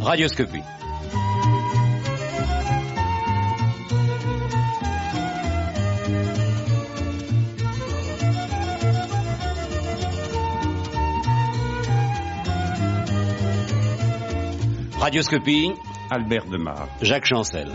Radioscopie. Radioscopie. Albert Demar. Jacques Chancel.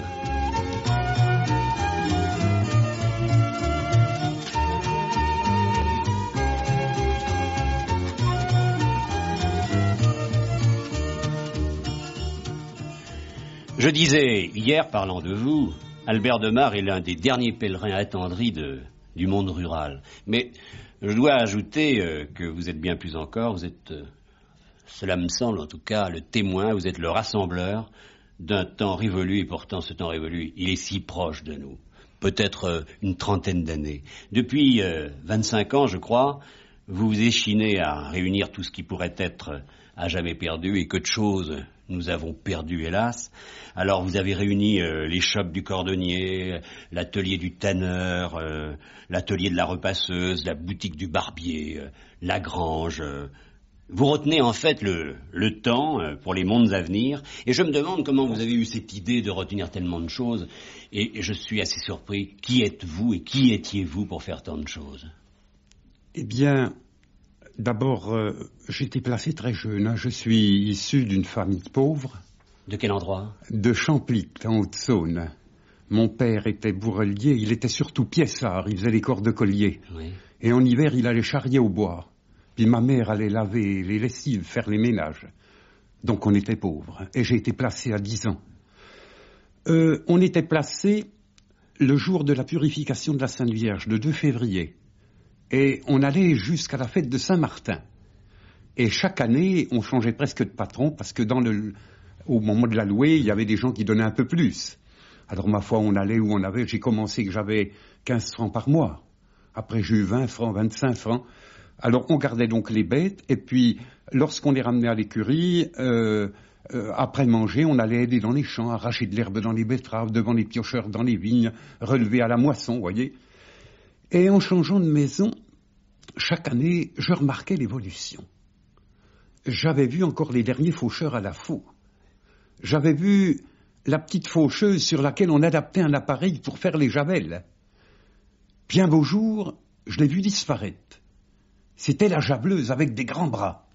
Je disais, hier, parlant de vous, Albert Demar est l'un des derniers pèlerins attendris du monde rural. Mais je dois ajouter que vous êtes bien plus encore, vous êtes, cela me semble en tout cas, le témoin, vous êtes le rassembleur d'un temps révolu, et pourtant ce temps révolu, il est si proche de nous. Peut-être une trentaine d'années. Depuis 25 ans, je crois, vous vous échinez à réunir tout ce qui pourrait être à jamais perdu, et que de choses nous avons perdu, hélas. Alors vous avez réuni l'échoppe du cordonnier, l'atelier du tanneur, l'atelier de la repasseuse, la boutique du barbier, la grange. Vous retenez en fait le temps pour les mondes à venir, et je me demande comment vous avez eu cette idée de retenir tellement de choses, et je suis assez surpris. Qui êtes-vous et qui étiez-vous pour faire tant de choses? Eh bien, d'abord, j'étais placé très jeune. Je suis issu d'une famille pauvre. De quel endroit? De Champlit, en Haute-Saône. Mon père était bourrelier, il était surtout piessard, il faisait les cordes de collier. Oui. Et en hiver, il allait charrier au bois. Puis ma mère allait laver les lessives, faire les ménages. Donc on était pauvres. Et j'ai été placé à 10 ans. On était placé le jour de la purification de la Sainte Vierge, le 2 février. Et on allait jusqu'à la fête de Saint-Martin. Et chaque année, on changeait presque de patron, parce que au moment de la louée, il y avait des gens qui donnaient un peu plus. Alors ma foi, on allait où on avait. J'ai commencé que j'avais 15 francs par mois. Après, j'ai eu 20 francs, 25 francs. Alors on gardait donc les bêtes, et puis lorsqu'on les ramenait à l'écurie, après manger, on allait aider dans les champs, arracher de l'herbe dans les betteraves, devant les piocheurs dans les vignes, relever à la moisson, voyez. Et en changeant de maison, chaque année, je remarquais l'évolution. J'avais vu encore les derniers faucheurs à la faux. J'avais vu la petite faucheuse sur laquelle on adaptait un appareil pour faire les javelles. Bien beau jour, je l'ai vu disparaître. C'était la javeleuse avec des grands bras.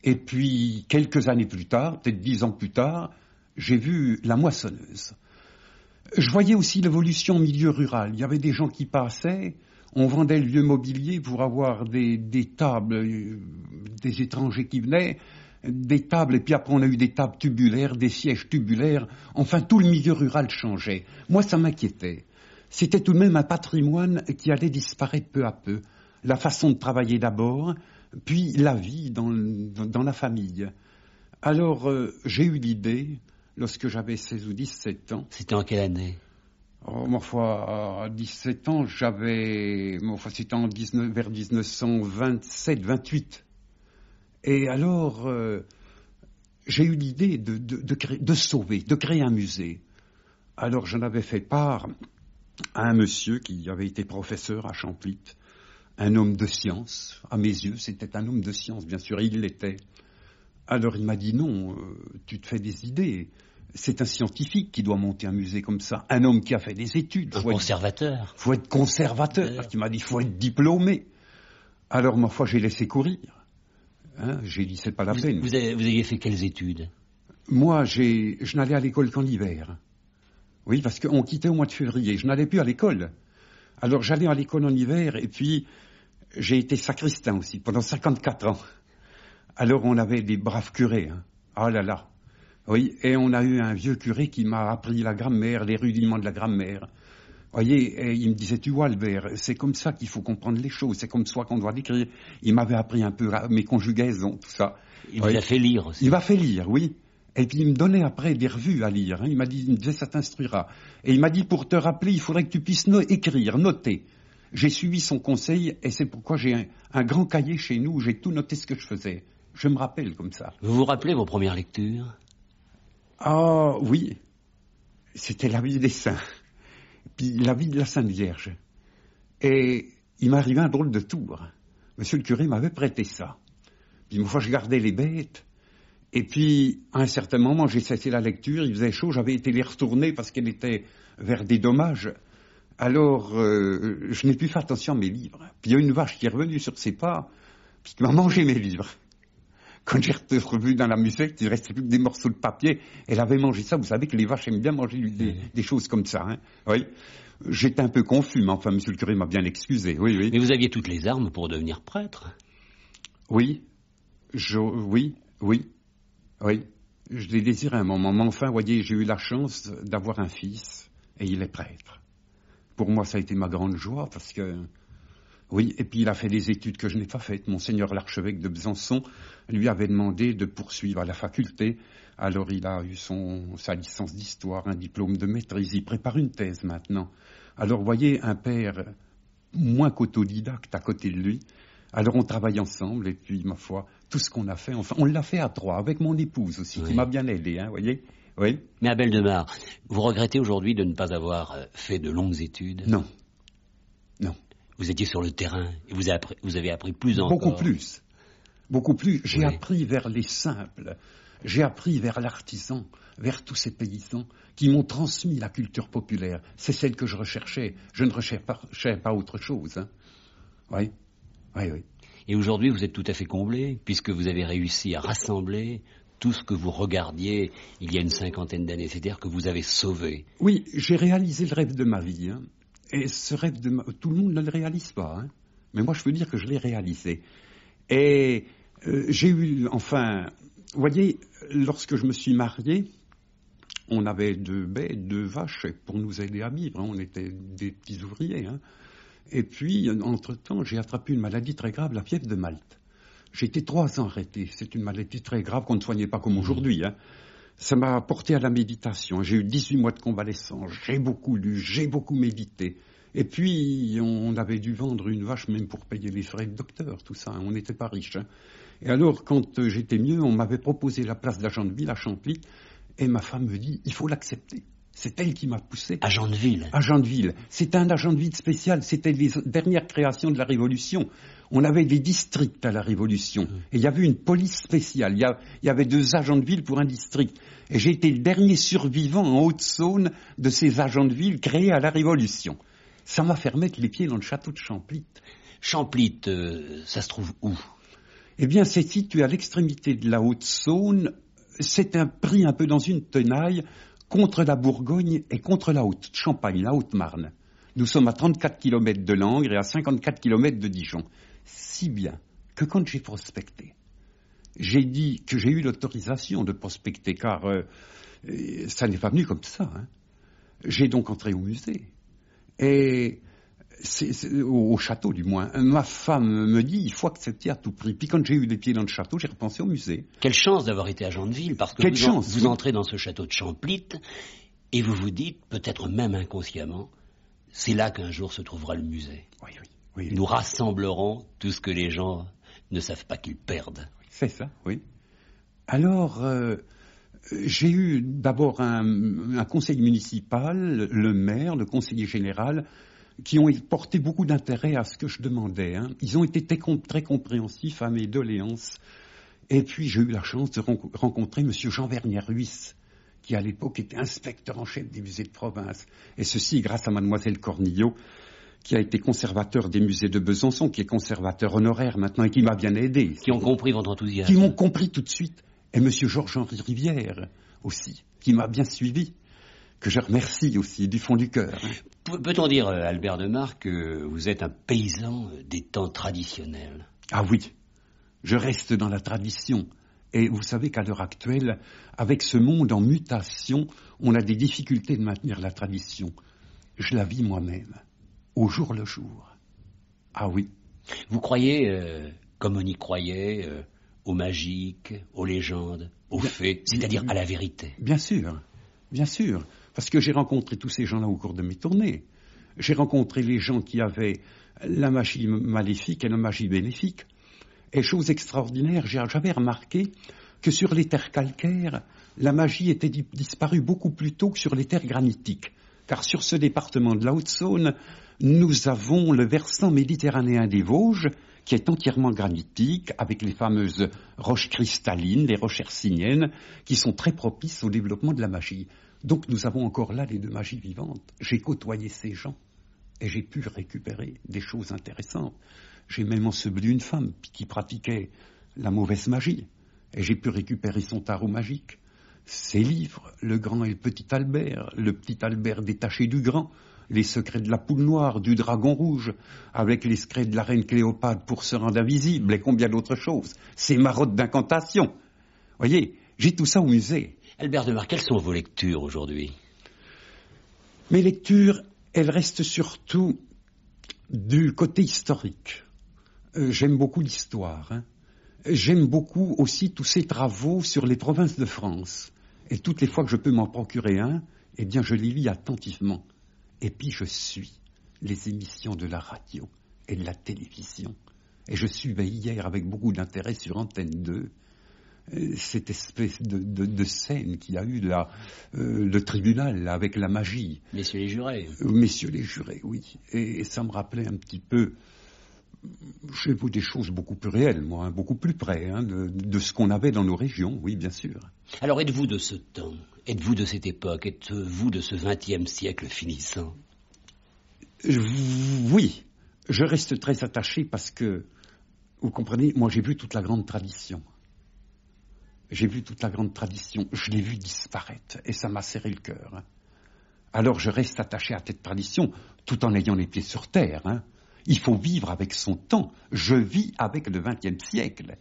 Et puis, quelques années plus tard, peut-être 10 ans plus tard, j'ai vu la moissonneuse. Je voyais aussi l'évolution au milieu rural. Il y avait des gens qui passaient, on vendait le vieux mobilier pour avoir des tables, des étrangers qui venaient, des tables, et puis après on a eu des tables tubulaires, des sièges tubulaires. Enfin, tout le milieu rural changeait. Moi, ça m'inquiétait. C'était tout de même un patrimoine qui allait disparaître peu à peu. La façon de travailler d'abord, puis la vie dans la famille. Alors, j'ai eu l'idée, lorsque j'avais 16 ou 17 ans... C'était en quelle année? Ma foi, à 17 ans, c'était vers 1927, 28. Et alors, j'ai eu l'idée de sauver, de créer un musée. Alors, j'en avais fait part à un monsieur qui avait été professeur à Champlit. Un homme de science, à mes yeux, c'était un homme de science, bien sûr, et il l'était. Alors il m'a dit non, tu te fais des idées, c'est un scientifique qui doit monter un musée comme ça, un homme qui a fait des études. Conservateur. Faut être conservateur, il m'a dit, faut être diplômé. Alors ma foi, j'ai laissé courir. J'ai dit, c'est pas la peine. Vous aviez fait quelles études? Moi, je n'allais à l'école qu'en hiver. Oui, parce qu'on quittait au mois de février, je n'allais plus à l'école. Alors j'allais à l'école en hiver, et puis j'ai été sacristain aussi, pendant 54 ans. Alors on avait des braves curés, Ah là là. Oui, et on a eu un vieux curé qui m'a appris la grammaire, les rudiments de la grammaire. Voyez, et il me disait, tu vois Albert, c'est comme ça qu'il faut comprendre les choses, c'est comme ça qu'on doit l'écrire. Il m'avait appris un peu mes conjugaisons, tout ça. Il vous a fait lire aussi. Il m'a fait lire, oui. Et puis il me donnait après des revues à lire. Il me disait, ça t'instruira. Et il m'a dit, pour te rappeler, il faudrait que tu puisses écrire, noter. J'ai suivi son conseil, et c'est pourquoi j'ai un grand cahier chez nous où j'ai tout noté ce que je faisais. Je me rappelle comme ça. Vous vous rappelez vos premières lectures? Ah oui, c'était la vie des saints, puis la vie de la Sainte Vierge. Et il m'est arrivé un drôle de tour. Monsieur le curé m'avait prêté ça. Puis une fois, je gardais les bêtes, Et puis, à un certain moment, j'ai cessé la lecture, il faisait chaud, j'avais été les retourner parce qu'elle était vers des dommages. Alors, je n'ai plus fait attention à mes livres. Puis il y a une vache qui est revenue sur ses pas, puis qui m'a mangé mes livres. Quand j'ai revu dans la musette, il ne restait plus que des morceaux de papier. Elle avait mangé ça. Vous savez que les vaches aiment bien manger des choses comme ça. Hein. Oui. J'étais un peu confus, mais enfin, monsieur le curé m'a bien excusé. Oui, oui. Mais vous aviez toutes les armes pour devenir prêtre. Oui. Oui. Je l'ai désiré un moment. Mais enfin, voyez, j'ai eu la chance d'avoir un fils, et il est prêtre. Pour moi, ça a été ma grande joie, parce que... Oui, et puis il a fait des études que je n'ai pas faites. Monseigneur l'archevêque de Besançon lui avait demandé de poursuivre à la faculté. Alors il a eu sa licence d'histoire, un diplôme de maîtrise. Il prépare une thèse maintenant. Alors voyez, un père moins qu'autodidacte à côté de lui. Alors on travaille ensemble, et puis, ma foi, tout ce qu'on a fait, enfin, on l'a fait à trois, avec mon épouse aussi, qui m'a bien aidé, hein, voyez. Oui. Mais Abel Demare, vous regrettez aujourd'hui de ne pas avoir fait de longues études? Non. Vous étiez sur le terrain et vous avez appris plus encore. Beaucoup plus. J'ai appris vers les simples. J'ai appris vers l'artisan, vers tous ces paysans qui m'ont transmis la culture populaire. C'est celle que je recherchais. Je ne recherchais pas autre chose. Hein. Oui. Et aujourd'hui, vous êtes tout à fait comblé, puisque vous avez réussi à rassembler tout ce que vous regardiez il y a une 50aine d'années. C'est-à-dire que vous avez sauvé. Oui, j'ai réalisé le rêve de ma vie. Hein. Et ce rêve tout le monde ne le réalise pas, hein. Mais moi je veux dire que je l'ai réalisé. Et j'ai eu, enfin, vous voyez, lorsque je me suis marié, on avait 2 baies, 2 vaches pour nous aider à vivre, hein. On était des petits ouvriers. Hein. Et puis, entre-temps, j'ai attrapé une maladie très grave, la fièvre de Malte. J'ai été 3 ans arrêté. C'est une maladie très grave qu'on ne soignait pas comme aujourd'hui, hein. Ça m'a porté à la méditation. J'ai eu 18 mois de convalescence. J'ai beaucoup lu, j'ai beaucoup médité. Et puis, on avait dû vendre une vache même pour payer les frais de docteur, tout ça. On n'était pas riches. Hein. Et alors, quand j'étais mieux, on m'avait proposé la place d'agent de ville à Champly. Et ma femme me dit, il faut l'accepter. C'est elle qui m'a poussé. Agent de ville. Agent de ville. C'était un agent de ville spécial. C'était les dernières créations de la Révolution. On avait des districts à la Révolution. Et il y avait une police spéciale. Il y avait 2 agents de ville pour un district. Et j'ai été le dernier survivant en Haute-Saône de ces agents de ville créés à la Révolution. Ça m'a fait remettre les pieds dans le château de Champlit. Champlit, ça se trouve où? Eh bien, c'est situé à l'extrémité de la Haute-Saône. C'est pris un peu dans une tenaille contre la Bourgogne et contre la Haute-Champagne, la Haute-Marne. Nous sommes à 34 km de Langres et à 54 km de Dijon. Si bien que quand j'ai prospecté, j'ai dit que j'ai eu l'autorisation de prospecter, car ça n'est pas venu comme ça. Hein. J'ai donc entré au musée. Et au château du moins. Ma femme me dit, il faut accepter à tout prix. Puis quand j'ai eu les pieds dans le château, j'ai repensé au musée. Quelle chance d'avoir été agent de ville, parce que vous entrez dans ce château de Champlit et vous vous dites, peut-être même inconsciemment, c'est là qu'un jour se trouvera le musée. Oui. Nous rassemblerons tout ce que les gens ne savent pas qu'ils perdent. C'est ça, oui. Alors, j'ai eu d'abord un conseil municipal, le maire, le conseiller général, qui ont porté beaucoup d'intérêt à ce que je demandais. Hein. Ils ont été très compréhensifs à mes doléances. Et puis j'ai eu la chance de rencontrer M. Jean Vernier-Ruisse, qui à l'époque était inspecteur en chef des musées de province. Et ceci grâce à mademoiselle Cornillot, qui a été conservateur des musées de Besançon, qui est conservateur honoraire maintenant et qui m'a bien aidé. Qui ont compris votre enthousiasme. Qui m'ont compris tout de suite. Et M. Georges-Henri Rivière aussi, qui m'a bien suivi, que je remercie aussi du fond du cœur. Peut-on dire, Albert Demare, que vous êtes un paysan des temps traditionnels? Ah oui, je reste dans la tradition. Et vous savez qu'à l'heure actuelle, avec ce monde en mutation, on a des difficultés de maintenir la tradition. Je la vis moi-même, au jour le jour. Ah oui. Vous croyez, comme on y croyait, aux magiques, aux légendes, aux fées, c'est-à-dire à la vérité? Bien sûr, parce que j'ai rencontré tous ces gens-là au cours de mes tournées. J'ai rencontré les gens qui avaient la magie maléfique et la magie bénéfique. Et chose extraordinaire, j'avais remarqué que sur les terres calcaires, la magie était disparue beaucoup plus tôt que sur les terres granitiques. Car sur ce département de la Haute-Saône, nous avons le versant méditerranéen des Vosges qui est entièrement granitique, avec les fameuses roches cristallines, les roches hercyniennes, qui sont très propices au développement de la magie. Donc nous avons encore là les deux magies vivantes. J'ai côtoyé ces gens et j'ai pu récupérer des choses intéressantes. J'ai même enseveli une femme qui pratiquait la mauvaise magie et j'ai pu récupérer son tarot magique. Ses livres, le grand et le petit Albert détaché du grand, les secrets de la poule noire, du dragon rouge, avec les secrets de la reine Cléopâtre pour se rendre invisible et combien d'autres choses. Ces marottes d'incantation. Voyez, j'ai tout ça au musée. Albert de Mar, quelles sont vos lectures aujourd'hui? Mes lectures, elles restent surtout du côté historique. J'aime beaucoup l'histoire. J'aime beaucoup aussi tous ces travaux sur les provinces de France. Et toutes les fois que je peux m'en procurer un, eh bien je les lis attentivement. Et puis je suis les émissions de la radio et de la télévision. Et je suivais hier avec beaucoup d'intérêt sur Antenne 2 cette espèce de scène qu'il y a eu là, le tribunal là, avec la magie. Messieurs les jurés. Messieurs les jurés, oui. Et ça me rappelait un petit peu, j'ai vu des choses beaucoup plus réelles, moi, beaucoup plus près de ce qu'on avait dans nos régions, oui, bien sûr. Alors êtes-vous de ce temps? Êtes-vous de cette époque? Êtes-vous de ce XXe siècle finissant? Oui, je reste très attaché parce que, vous comprenez, moi j'ai vu toute la grande tradition. Je l'ai vu disparaître et ça m'a serré le cœur. Alors je reste attaché à cette tradition tout en ayant les pieds sur terre. Il faut vivre avec son temps. Je vis avec le XXe siècle.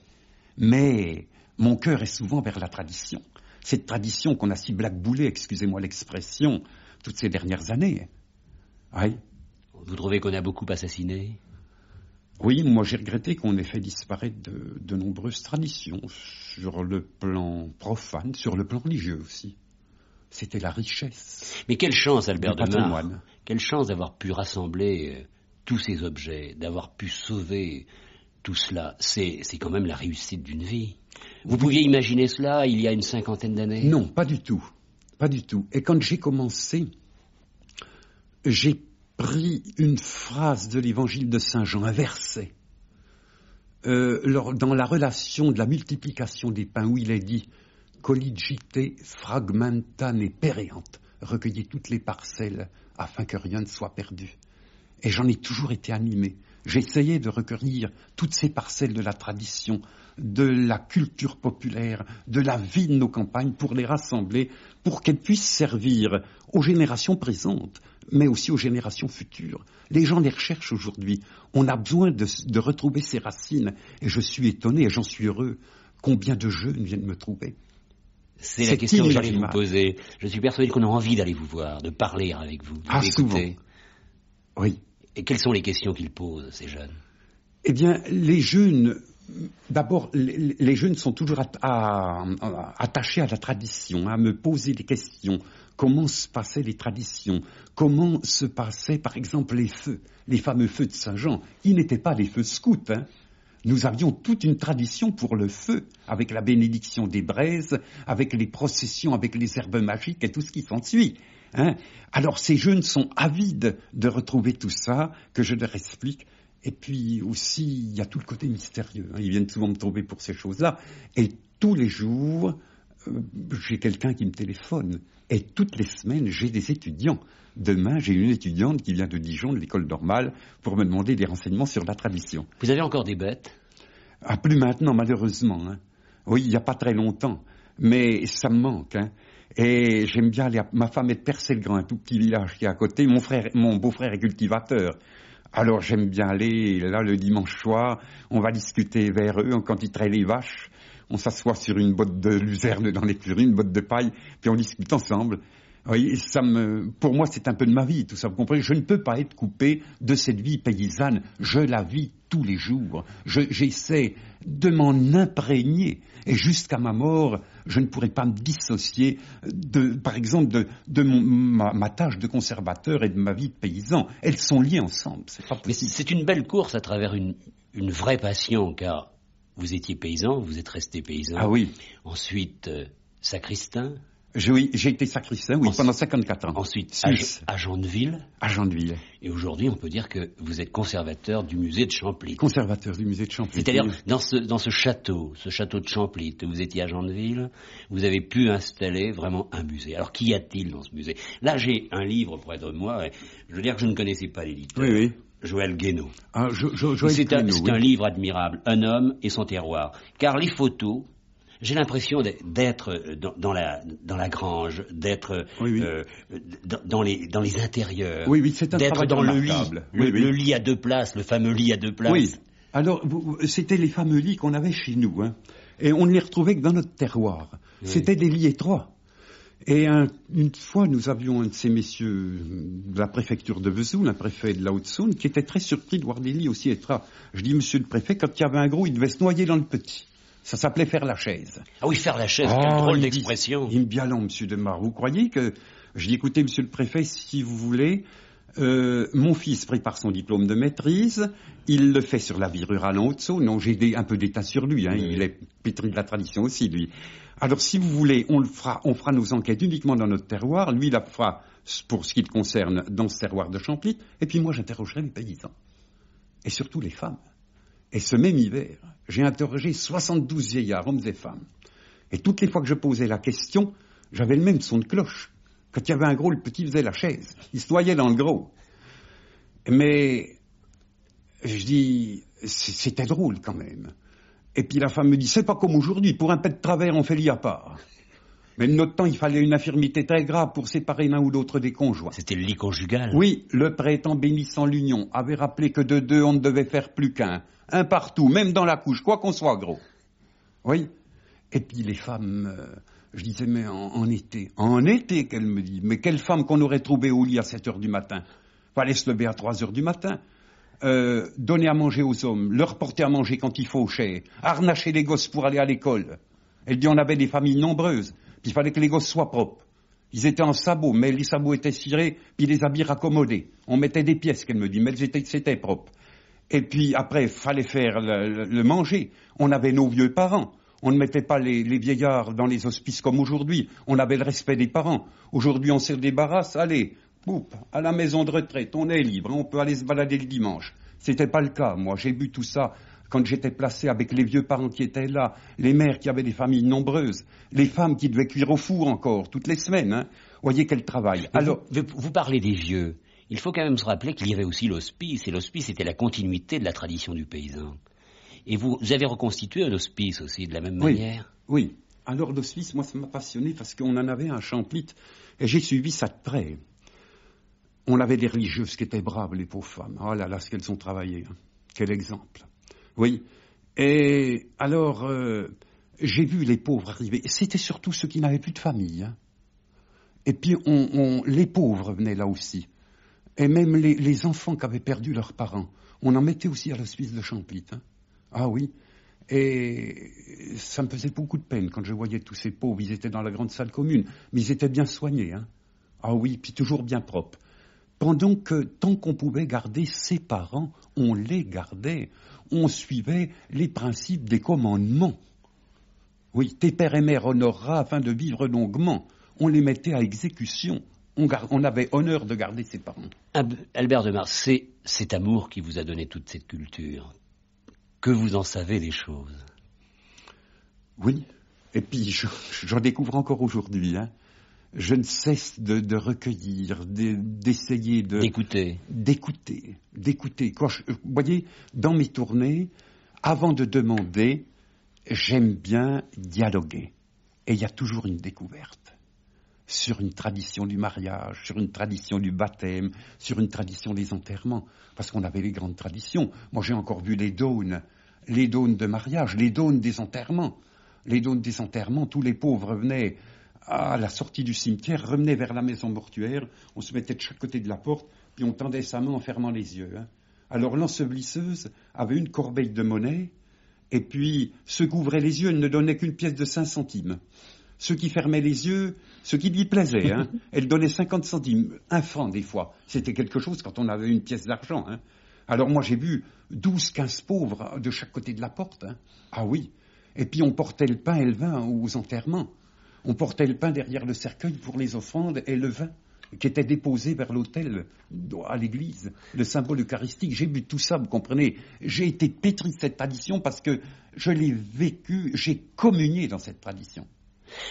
Mais mon cœur est souvent vers la tradition. Cette tradition qu'on a si blackboulée, excusez-moi l'expression, toutes ces dernières années. Oui. Vous trouvez qu'on a beaucoup assassiné? Oui, moi j'ai regretté qu'on ait fait disparaître de nombreuses traditions, sur le plan profane, sur le plan religieux aussi. C'était la richesse. Mais quelle chance, Albert de Mar, quelle chance d'avoir pu rassembler tous ces objets, d'avoir pu sauver tout cela. C'est quand même la réussite d'une vie. Vous pouviez imaginer cela il y a une 50aine d'années? Non, pas du tout. Pas du tout. Et quand j'ai commencé, j'ai pris une phrase de l'évangile de Saint Jean, un verset, dans la relation de la multiplication des pains, où il est dit « Colligite fragmenta ne pereant », recueillez toutes les parcelles afin que rien ne soit perdu. Et j'en ai toujours été animé. J'essayais de recueillir toutes ces parcelles de la tradition, de la culture populaire, de la vie de nos campagnes, pour les rassembler, pour qu'elles puissent servir aux générations présentes, mais aussi aux générations futures. Les gens les recherchent aujourd'hui. On a besoin de retrouver ces racines. Et je suis étonné, et j'en suis heureux, combien de jeunes viennent me trouver. C'est la question que j'allais vous poser. Je suis persuadé qu'on a envie d'aller vous voir, de parler avec vous, de vous écouter. Souvent. Oui. Et quelles sont les questions qu'ils posent, ces jeunes? Eh bien, les jeunes, d'abord, les jeunes sont toujours attachés à la tradition, à me poser des questions. Comment se passaient les traditions? Comment se passaient, par exemple, les feux, les fameux feux de Saint-Jean, qui n'étaient pas les feux scouts, Nous avions toute une tradition pour le feu, avec la bénédiction des braises, avec les processions, avec les herbes magiques et tout ce qui s'ensuit. Alors ces jeunes sont avides de retrouver tout ça, que je leur explique. Et puis aussi, il y a tout le côté mystérieux. Ils viennent souvent me trouver pour ces choses-là. Et tous les jours, j'ai quelqu'un qui me téléphone. Et toutes les semaines, j'ai des étudiants. Demain, j'ai une étudiante qui vient de Dijon, de l'école normale, pour me demander des renseignements sur la tradition. Vous avez encore des bêtes? Plus maintenant, malheureusement. Oui, il n'y a pas très longtemps. Mais ça me manque. Et j'aime bien aller ma femme est de Percelgrand, un tout petit village qui est à côté. Mon beau-frère est cultivateur. Alors j'aime bien aller, là, le dimanche soir, on va discuter vers eux, quand ils traient les vaches. On s'assoit sur une botte de luzerne dans l'écurie, une botte de paille, puis on discute ensemble. Oui, pour moi, c'est un peu de ma vie, tout ça, vous comprenez? Je ne peux pas être coupé de cette vie paysanne. Je la vis tous les jours. J'essaie de m'en imprégner. Et jusqu'à ma mort, je ne pourrai pas me dissocier, par exemple, de ma tâche de conservateur et de ma vie de paysan. Elles sont liées ensemble. C'est pas possible. Mais c'est une belle course à travers une vraie passion, car vous étiez paysan, vous êtes resté paysan. Ah oui. Ensuite, sacristain. Oui, j'ai été sacristain, oui, pendant 54 ans. Ensuite, Suisse. à Genneville. À Genneville. Et aujourd'hui, on peut dire que vous êtes conservateur du musée de Champlit. Conservateur du musée de Champlit. C'est-à-dire, dans ce château de Champlit, où vous étiez à Genneville, vous avez pu installer vraiment un musée. Alors, qu'y a-t-il dans ce musée? Là, j'ai un livre près de moi, et je veux dire que je ne connaissais pas l'éditeur. Oui, oui. Joël Guénaud. Ah, c'est un livre admirable, Un homme et son terroir. Car les photos, j'ai l'impression d'être dans la grange, d'être dans les intérieurs, oui, c'est un d'être dans le lit, le lit à 2 places, le fameux lit à 2 places. Oui. Alors, c'était les fameux lits qu'on avait chez nous, hein, et on ne les retrouvait que dans notre terroir. Oui. C'était des lits étroits. Et une fois, nous avions un de ces messieurs de la préfecture de Vesoul, un préfet de la Haute-Saône, qui était très surpris de voir des lits aussi étroits. Je dis, monsieur le préfet, quand il y avait un gros, il devait se noyer dans le petit. Ça s'appelait faire la chaise. Ah oui, faire la chaise, quelle drôle d'expression. Il me dit, allons, monsieur Demar, vous croyez que... Je dis, écoutez, monsieur le préfet, si vous voulez, mon fils prépare son diplôme de maîtrise, il le fait sur la vie rurale en Haute-Saône. Non, j'ai un peu d'état sur lui, hein, il est pétri de la tradition aussi, lui. Alors, si vous voulez, on fera nos enquêtes uniquement dans notre terroir. Lui, il la fera, pour ce qui le concerne, dans ce terroir de Champlit. Et puis moi, j'interrogerai les paysans. Et surtout les femmes. Et ce même hiver, j'ai interrogé 72 vieillards, hommes et femmes. Et toutes les fois que je posais la question, j'avais le même son de cloche. Quand il y avait un gros, le petit faisait la chaise. Il se noyait dans le gros. Mais, je dis, c'était drôle quand même. Et puis la femme me dit, c'est pas comme aujourd'hui, pour un pet de travers, on fait lit à part. Mais de notre temps, il fallait une infirmité très grave pour séparer l'un ou l'autre des conjoints. C'était le lit conjugal. Oui, le prêtre, en bénissant l'union, avait rappelé que de 2, on ne devait faire plus qu'un. Un partout, même dans la couche, quoi qu'on soit gros. Oui. Et puis les femmes, je disais, mais en été, qu'elle me dit, mais quelle femme qu'on aurait trouvée au lit à 7 heures du matin. Fallait se lever à 3 heures du matin. Donner à manger aux hommes, leur porter à manger quand il fauchait, harnacher les gosses pour aller à l'école. Elle dit on avait des familles nombreuses, puis il fallait que les gosses soient propres. Ils étaient en sabots, mais les sabots étaient cirés, puis les habits raccommodés. On mettait des pièces, qu'elle me dit, mais c'était propre. Et puis après, il fallait faire le manger. On avait nos vieux parents. On ne mettait pas les vieillards dans les hospices comme aujourd'hui. On avait le respect des parents. Aujourd'hui, on se débarrasse, allez, à la maison de retraite, on est libre, on peut aller se balader le dimanche. C'était pas le cas, moi, j'ai vu tout ça quand j'étais placé avec les vieux parents qui étaient là, les mères qui avaient des familles nombreuses, les femmes qui devaient cuire au four encore, toutes les semaines, hein. Voyez quel travail. Alors, vous parlez des vieux. Il faut quand même se rappeler qu'il y avait aussi l'hospice, et l'hospice était la continuité de la tradition du paysan. Et vous avez reconstitué un hospice aussi de la même manière? Oui. Alors l'hospice, moi, ça m'a passionné parce qu'on en avait un à Champlit, et j'ai suivi ça de près. On avait des religieuses qui étaient braves, les pauvres femmes. Oh là là, ce qu'elles ont travaillé. Hein. Quel exemple. Oui. Et alors, j'ai vu les pauvres arriver. C'était surtout ceux qui n'avaient plus de famille. Hein. Et puis, les pauvres venaient là aussi. Et même les enfants qui avaient perdu leurs parents. On en mettait aussi à l'hospice de Champlit. Hein. Ah oui. Et ça me faisait beaucoup de peine quand je voyais tous ces pauvres. Ils étaient dans la grande salle commune. Mais ils étaient bien soignés. Hein. Ah oui, puis toujours bien propres. Pendant que, tant qu'on pouvait garder ses parents, on les gardait. On suivait les principes des commandements. Oui, tes pères et mères honorera afin de vivre longuement. On les mettait à exécution. On avait honneur de garder ses parents. Albert Demar, c'est cet amour qui vous a donné toute cette culture. Que vous en savez des choses? Oui, et puis j'en découvre encore aujourd'hui, hein. Je ne cesse de recueillir, d'essayer de... D'écouter. D'écouter. Vous voyez, dans mes tournées, avant de demander, j'aime bien dialoguer. Et il y a toujours une découverte. Sur une tradition du mariage, sur une tradition du baptême, sur une tradition des enterrements. Parce qu'on avait les grandes traditions. Moi, j'ai encore vu les dônes de mariage, les dônes des enterrements. Les dônes des enterrements, tous les pauvres venaient à la sortie du cimetière, revenaient vers la maison mortuaire, on se mettait de chaque côté de la porte, puis on tendait sa main en fermant les yeux. Hein. Alors l'ensevelisseuse avait une corbeille de monnaie, et puis ceux qui ouvraient les yeux, elle ne donnait qu'une pièce de 5 centimes. Ceux qui fermaient les yeux, ce qui lui plaisait, hein, elle donnait 50 centimes, 1 franc des fois. C'était quelque chose quand on avait une pièce d'argent. Hein. Alors moi j'ai vu 12-15 pauvres de chaque côté de la porte. Hein. Ah oui. Et puis on portait le pain et le vin aux enterrements. On portait le pain derrière le cercueil pour les offrandes et le vin qui était déposé vers l'autel à l'église, le symbole eucharistique. J'ai vu tout ça, vous comprenez. J'ai été pétri de cette tradition parce que je l'ai vécu, j'ai communié dans cette tradition.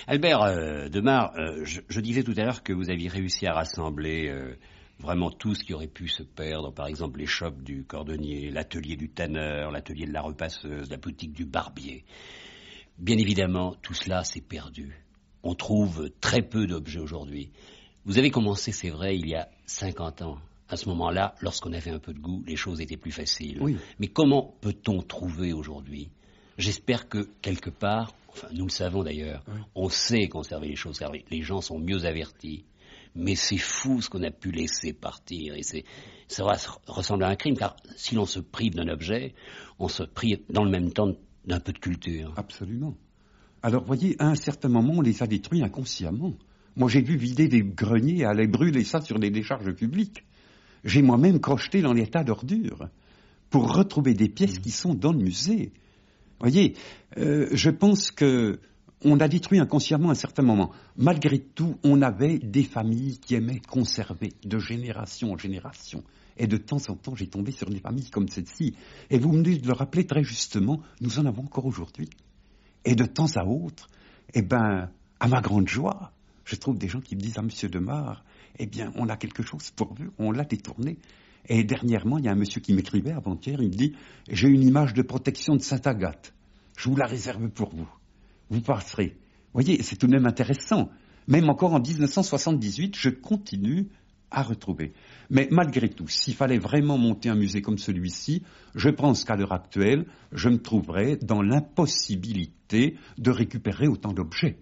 Albert Demar, je disais tout à l'heure que vous aviez réussi à rassembler vraiment tout ce qui aurait pu se perdre, par exemple les shops du cordonnier, l'atelier du tanneur, l'atelier de la repasseuse, la boutique du barbier. Bien évidemment, tout cela s'est perdu. On trouve très peu d'objets aujourd'hui. Vous avez commencé, c'est vrai, il y a 50 ans. À ce moment-là, lorsqu'on avait un peu de goût, les choses étaient plus faciles. Oui. Mais comment peut-on trouver aujourd'hui ? J'espère que, quelque part, enfin, nous le savons d'ailleurs, oui. On sait conserver les choses, car les gens sont mieux avertis. Mais c'est fou ce qu'on a pu laisser partir. Et ça ressemble à un crime, car si l'on se prive d'un objet, on se prive dans le même temps d'un peu de culture. Absolument. Alors, voyez, à un certain moment, on les a détruits inconsciemment. Moi, j'ai vu vider des greniers et aller brûler ça sur les décharges publiques. J'ai moi-même crocheté dans les tas d'ordures pour retrouver des pièces qui sont dans le musée. Voyez, je pense que on a détruit inconsciemment à un certain moment. Malgré tout, on avait des familles qui aimaient conserver de génération en génération. Et de temps en temps, j'ai tombé sur des familles comme celle-ci. Et vous venez de le rappeler très justement, nous en avons encore aujourd'hui. Et de temps à autre, à ma grande joie, je trouve des gens qui me disent « Ah, monsieur Demar, on a quelque chose pour vous, on l'a détourné. » Et dernièrement, il y a un monsieur qui m'écrivait avant-hier, il me dit « J'ai une image de protection de Sainte-Agathe. Je vous la réserve pour vous. Vous passerez. » Vous voyez, c'est tout de même intéressant. Même encore en 1978, je continue à retrouver. Mais malgré tout, s'il fallait vraiment monter un musée comme celui-ci, je pense qu'à l'heure actuelle, je me trouverais dans l'impossibilité de récupérer autant d'objets.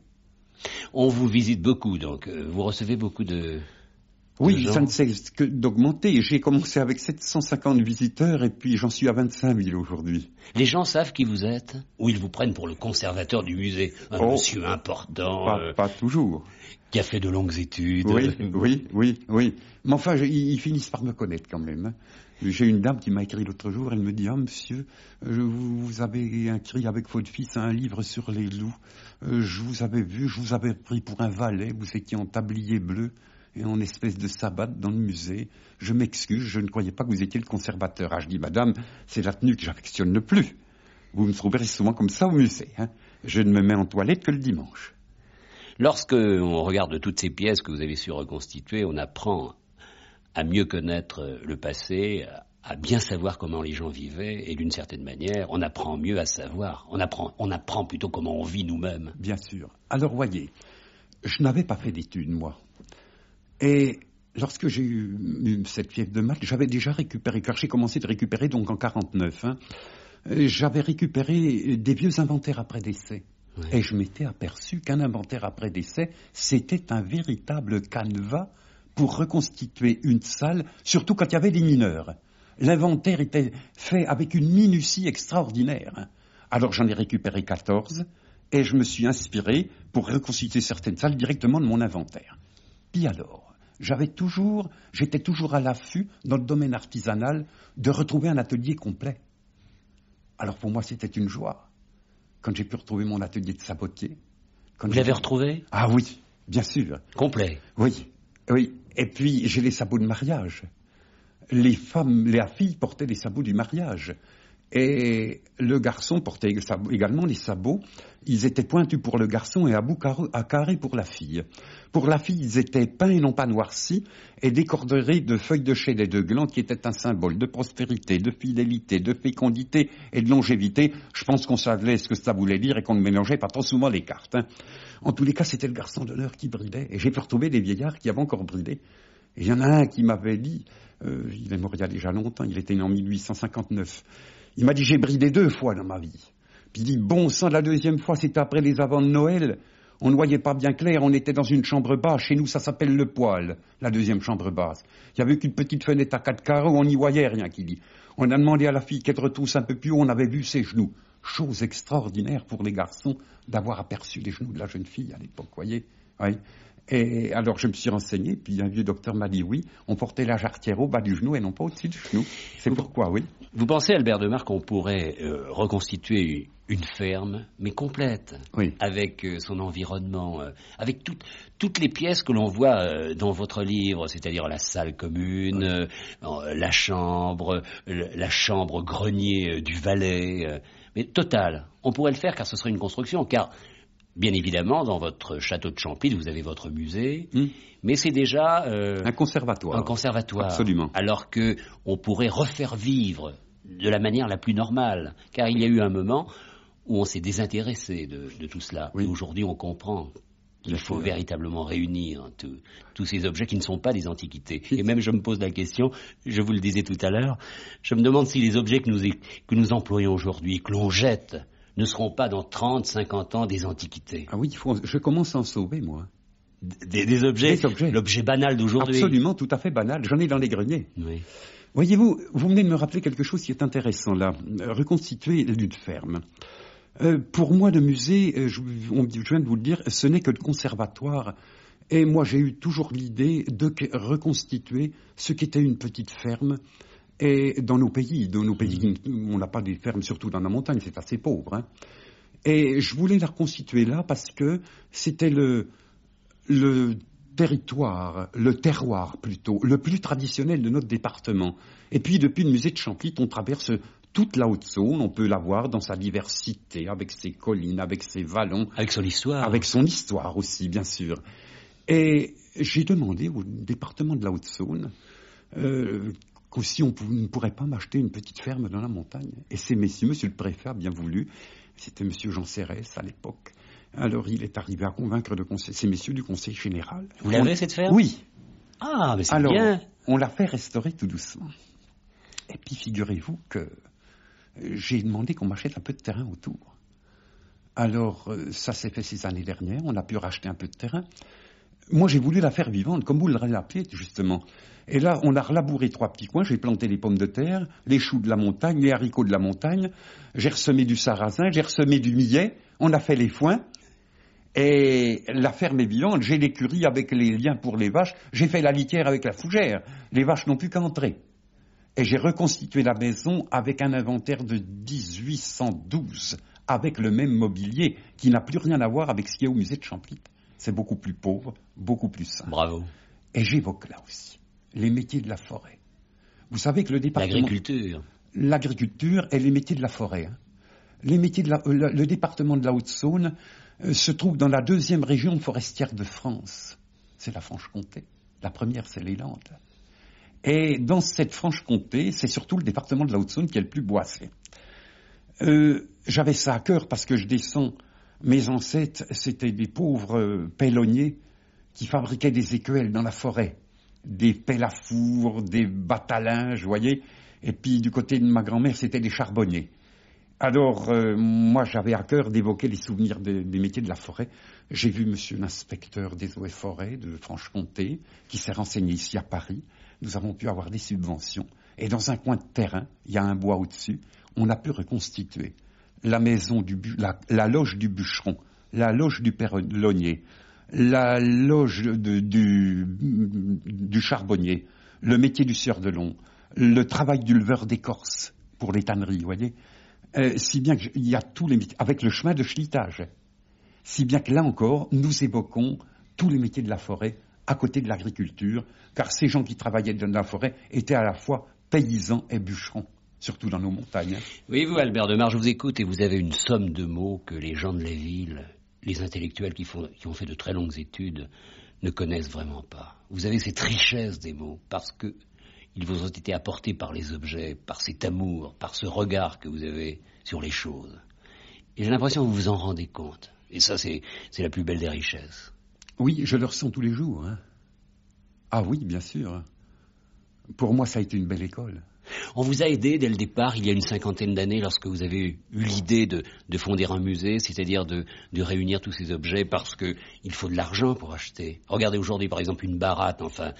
On vous visite beaucoup, donc vous recevez beaucoup de... Oui, ça ne cesse que d'augmenter. J'ai commencé avec 750 visiteurs et puis j'en suis à 25 000 aujourd'hui. Les gens savent qui vous êtes? Ou ils vous prennent pour le conservateur du musée? Un monsieur important... Pas toujours. Qui a fait de longues études. Oui. Mais enfin, ils finissent par me connaître quand même. J'ai une dame qui m'a écrit l'autre jour, elle me dit « Ah, monsieur, vous avez écrit avec votre fils un livre sur les loups. Je vous avais vu, je vous avais pris pour un valet, vous étiez en tablier bleu et en espèce de sabbat dans le musée. Je m'excuse, je ne croyais pas que vous étiez le conservateur. » Ah, je dis « Madame, c'est la tenue que j'affectionne le plus. Vous me trouverez souvent comme ça au musée. Hein. Je ne me mets en toilette que le dimanche. » Lorsque on regarde toutes ces pièces que vous avez su reconstituer, on apprend à mieux connaître le passé, à bien savoir comment les gens vivaient, et d'une certaine manière, on apprend mieux à savoir. On apprend plutôt comment on vit nous-mêmes. Bien sûr. Alors, voyez, je n'avais pas fait d'études, moi. Et lorsque j'ai eu cette fièvre de maths, j'avais déjà récupéré, car j'ai commencé de récupérer donc en 49, j'avais récupéré des vieux inventaires après décès. Oui. Et je m'étais aperçu qu'un inventaire après décès, c'était un véritable canevas pour reconstituer une salle, surtout quand il y avait des mineurs. L'inventaire était fait avec une minutie extraordinaire. Alors j'en ai récupéré 14 et je me suis inspiré pour reconstituer certaines salles directement de mon inventaire. Puis alors, j'étais toujours à l'affût dans le domaine artisanal de retrouver un atelier complet. Alors pour moi c'était une joie. Quand j'ai pu retrouver mon atelier de sabotier. Vous l'avez retrouvé? Ah oui, bien sûr. Complet? Oui. Et puis, j'ai les sabots de mariage. Les filles portaient les sabots du mariage. Et le garçon portait également les sabots. Ils étaient pointus pour le garçon et à carré pour la fille. Pour la fille, ils étaient peints et non pas noircis et décordés de feuilles de chêne et de gland qui étaient un symbole de prospérité, de fidélité, de fécondité et de longévité. Je pense qu'on savait ce que ça voulait dire et qu'on ne mélangeait pas trop souvent les cartes. En tous les cas, c'était le garçon d'honneur qui bridait. Et j'ai pu retrouver des vieillards qui avaient encore bridé. Et il y en a un qui m'avait dit, il est mort il y a déjà longtemps, il était né en 1859. Il m'a dit, j'ai bridé 2 fois dans ma vie. Puis il dit, bon sang, la 2e fois, c'était après les avants de Noël. On ne voyait pas bien clair, on était dans une chambre basse. Chez nous, ça s'appelle le poêle, la 2e chambre basse. Il y avait qu'une petite fenêtre à 4 carreaux, on n'y voyait rien, qu'il dit. On a demandé à la fille qu'elle retrousse un peu plus haut, on avait vu ses genoux. Chose extraordinaire pour les garçons d'avoir aperçu les genoux de la jeune fille à l'époque, voyez. Oui. Et alors je me suis renseigné, puis un vieux docteur m'a dit oui, on portait la jarretière au bas du genou et non pas au-dessus du genou. C'est pourquoi, oui. Vous pensez, Albert Demar, qu'on pourrait reconstituer une ferme, mais complète, Oui. avec son environnement, avec toutes les pièces que l'on voit dans votre livre, c'est-à-dire la salle commune, la chambre grenier du valet, mais total. On pourrait le faire car ce serait une construction, car bien évidemment, dans votre château de Champlit, vous avez votre musée, mais c'est déjà un conservatoire. Un conservatoire. Absolument. Alors que on pourrait refaire vivre de la manière la plus normale, car il y a eu un moment où on s'est désintéressé de tout cela. Oui. Et aujourd'hui, on comprend qu'il faut véritablement réunir tous ces objets qui ne sont pas des antiquités. Et même, je me pose la question, je vous le disais tout à l'heure, je me demande si les objets que nous employons aujourd'hui, que l'on jette, ne seront pas dans 30, 50 ans des antiquités. Ah oui, je commence à en sauver, moi. Des objets, l'objet banal d'aujourd'hui. Absolument, tout à fait banal. J'en ai dans les greniers. Oui. Voyez-vous, vous venez de me rappeler quelque chose qui est intéressant là. Reconstituer d'une ferme. Pour moi, le musée, je viens de vous le dire, ce n'est que le conservatoire. Et moi, j'ai eu toujours l'idée de reconstituer ce qu'était une petite ferme. Et dans nos pays, on n'a pas des fermes, surtout dans la montagne, c'est assez pauvre. Hein. Et je voulais la reconstituer là parce que c'était le territoire, le terroir plutôt, le plus traditionnel de notre département. Et puis depuis le musée de Champlit, on traverse toute la Haute-Saône, on peut la voir dans sa diversité, avec ses collines, avec ses vallons. Avec son histoire. Avec son histoire aussi, bien sûr. Et j'ai demandé au département de la Haute-Saône si on ne pourrait pas m'acheter une petite ferme dans la montagne. Et ces messieurs, monsieur le préfet a bien voulu, c'était monsieur Jean Cérès à l'époque. Alors il est arrivé à convaincre ces messieurs du conseil général. Vous l'avez cette ferme? Oui. Ah, mais c'est alors, bien. On l'a fait restaurer tout doucement. Et puis figurez-vous que j'ai demandé qu'on m'achète un peu de terrain autour. Alors ça s'est fait ces années dernières, on a pu racheter un peu de terrain. Moi j'ai voulu la faire vivante, comme vous l'avez appelé justement. Et là on a relabouré 3 petits coins, j'ai planté les pommes de terre, les choux de la montagne, les haricots de la montagne, j'ai ressemé du sarrasin, j'ai ressemé du millet, on a fait les foins. Et la ferme est vivante, j'ai l'écurie avec les liens pour les vaches, j'ai fait la litière avec la fougère, les vaches n'ont plus qu'à entrer. Et j'ai reconstitué la maison avec un inventaire de 1812, avec le même mobilier, qui n'a plus rien à voir avec ce qu'il y a au musée de Champlit. C'est beaucoup plus pauvre, beaucoup plus simple. Bravo. Et j'évoque là aussi les métiers de la forêt. Vous savez que le département... L'agriculture et les métiers de la forêt. Hein. Les métiers le département de la Haute-Saône se trouve dans la 2e région forestière de France. C'est la Franche-Comté. La première, c'est les Landes. Et dans cette Franche-Comté, c'est surtout le département de la Haute-Saône qui est le plus boisé. J'avais ça à cœur parce que je descends. Mes ancêtres, c'était des pauvres pellonniers qui fabriquaient des écuelles dans la forêt. Des pelles à four, des battes-à-linge, vous voyez. Et puis du côté de ma grand-mère, c'était des charbonniers. Alors, moi, j'avais à cœur d'évoquer les souvenirs des métiers de la forêt. J'ai vu monsieur l'inspecteur des eaux et forêts de Franche-Comté, qui s'est renseigné ici à Paris. Nous avons pu avoir des subventions. Et dans un coin de terrain, il y a un bois au-dessus, on a pu reconstituer la maison la loge du bûcheron, la loge du pellonnier, la loge du charbonnier, le métier du sieur de long, le travail du leveur d'écorce pour les tanneries, vous voyez. Si bien qu'il y a tous les métiers, avec le chemin de schlitage. Si bien que là encore, nous évoquons tous les métiers de la forêt à côté de l'agriculture, car ces gens qui travaillaient dans la forêt étaient à la fois paysans et bûcherons, surtout dans nos montagnes. Oui, vous, Albert de Mar, je vous écoute et vous avez une somme de mots que les gens de la ville, les intellectuels qui ont fait de très longues études, ne connaissent vraiment pas. Vous avez cette richesse des mots, parce que ils vous ont été apportés par les objets, par cet amour, par ce regard que vous avez sur les choses. Et j'ai l'impression que vous vous en rendez compte. Et ça, c'est la plus belle des richesses. Oui, je le ressens tous les jours. Hein. Ah oui, bien sûr. Pour moi, ça a été une belle école. On vous a aidé dès le départ, il y a une 50aine d'années, lorsque vous avez eu l'idée de fonder un musée, c'est-à-dire de réunir tous ces objets, parce que il faut de l'argent pour acheter. Regardez aujourd'hui, par exemple, une baratte, enfin,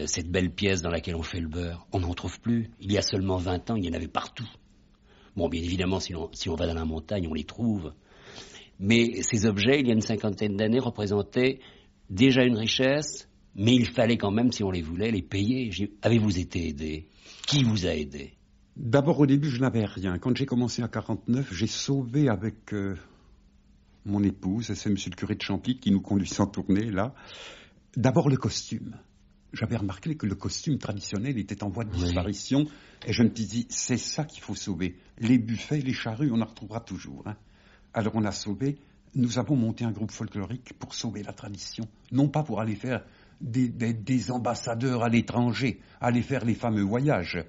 cette belle pièce dans laquelle on fait le beurre. On n'en trouve plus. Il y a seulement 20 ans, il y en avait partout. Bon, bien évidemment, si on va dans la montagne, on les trouve. Mais ces objets, il y a une 50aine d'années, représentaient déjà une richesse, mais il fallait quand même, si on les voulait, les payer. Avez-vous été aidé ? Qui vous a aidé ? D'abord, au début, je n'avais rien. Quand j'ai commencé à 49, j'ai sauvé avec mon épouse, c'est monsieur le curé de Champy qui nous conduit en tournée, là. D'abord, le costume. J'avais remarqué que le costume traditionnel était en voie de disparition, et je me suis dit, c'est ça qu'il faut sauver. Les buffets, les charrues, on en retrouvera toujours. Hein. Alors on a sauvé, nous avons monté un groupe folklorique pour sauver la tradition, non pas pour aller faire des ambassadeurs à l'étranger, aller faire les fameux voyages.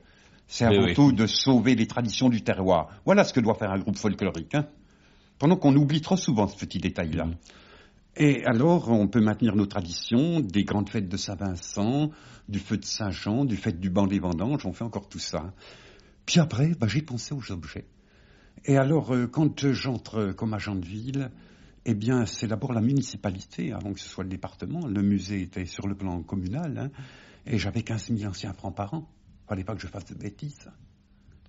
C'est avant tout de sauver les traditions du terroir. Voilà ce que doit faire un groupe folklorique. Hein. Pendant qu'on oublie trop souvent ce petit détail-là. Et alors, on peut maintenir nos traditions, des grandes fêtes de Saint-Vincent, du feu de Saint-Jean, du fête du banc des vendanges, on fait encore tout ça. Puis après, j'ai pensé aux objets. Et alors, quand j'entre comme agent de ville, eh bien, c'est d'abord la municipalité, avant que ce soit le département. Le musée était sur le plan communal, hein, et j'avais 15 000 anciens francs par an. Fallait pas que je fasse de bêtises.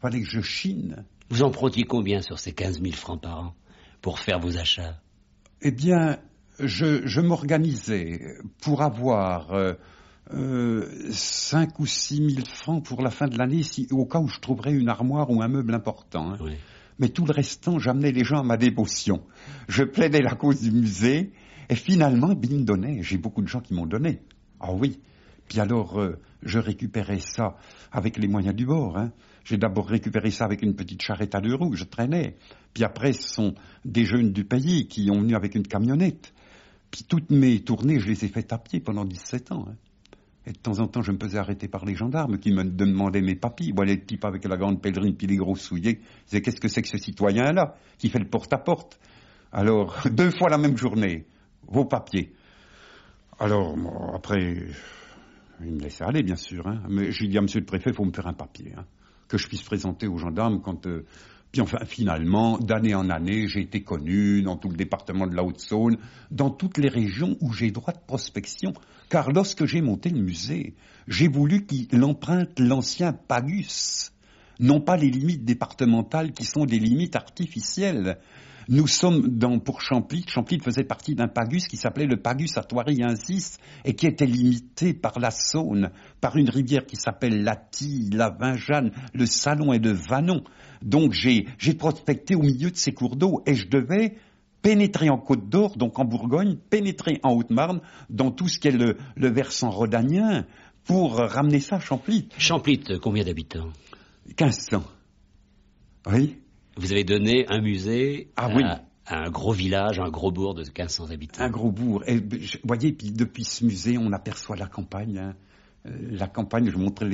Fallait que je chine. Vous en prentiez combien sur ces 15 000 francs par an pour faire vos achats? Eh bien, je m'organisais pour avoir 5 ou 6 000 francs pour la fin de l'année, au cas où je trouverais une armoire ou un meuble important. Hein. Oui. Mais tout le restant, j'amenais les gens à ma dévotion. Je plaidais la cause du musée, et finalement, ils me donnaient. J'ai beaucoup de gens qui m'ont donné. Ah oui. Puis alors, je récupérais ça avec les moyens du bord. Hein. J'ai d'abord récupéré ça avec une petite charrette à 2 roues, je traînais. Puis après, ce sont des jeunes du pays qui ont venu avec une camionnette. Puis toutes mes tournées, je les ai faites à pied pendant 17 ans. Hein. Et de temps en temps, je me faisais arrêter par les gendarmes qui me demandaient mes papiers. Bon, les types avec la grande pèlerine puis les gros souliers, ils disaient, qu'est-ce que c'est que ce citoyen-là qui fait le porte-à-porte? Alors, 2 fois la même journée, vos papiers. Alors, bon, après, il me laissait aller, bien sûr. Hein. Mais j'ai dit à monsieur le préfet, il faut me faire un papier, hein, que je puisse présenter aux gendarmes quand... Puis enfin, finalement, d'année en année, j'ai été connu dans tout le département de la Haute-Saône, dans toutes les régions où j'ai droit de prospection. Car lorsque j'ai monté le musée, j'ai voulu qu'il emprunte l'ancien pagus, non pas les limites départementales qui sont des limites artificielles. Nous sommes pour Champlit. Champlit faisait partie d'un pagus qui s'appelait le pagus à Thoiry-Insis et qui était limité par la Saône, par une rivière qui s'appelle la Tille, la Vingeanne, le Salon et le Vanon. Donc j'ai prospecté au milieu de ces cours d'eau et je devais pénétrer en Côte d'Or, donc en Bourgogne, pénétrer en Haute-Marne, dans tout ce qui est le versant rhodanien, pour ramener ça à Champlit. Champlit, combien d'habitants? 1500. Oui. Vous avez donné un musée à un gros village, un gros bourg de 1500 habitants. Un gros bourg. Et vous voyez, puis depuis ce musée, on aperçoit la campagne. Hein. La campagne, je montrais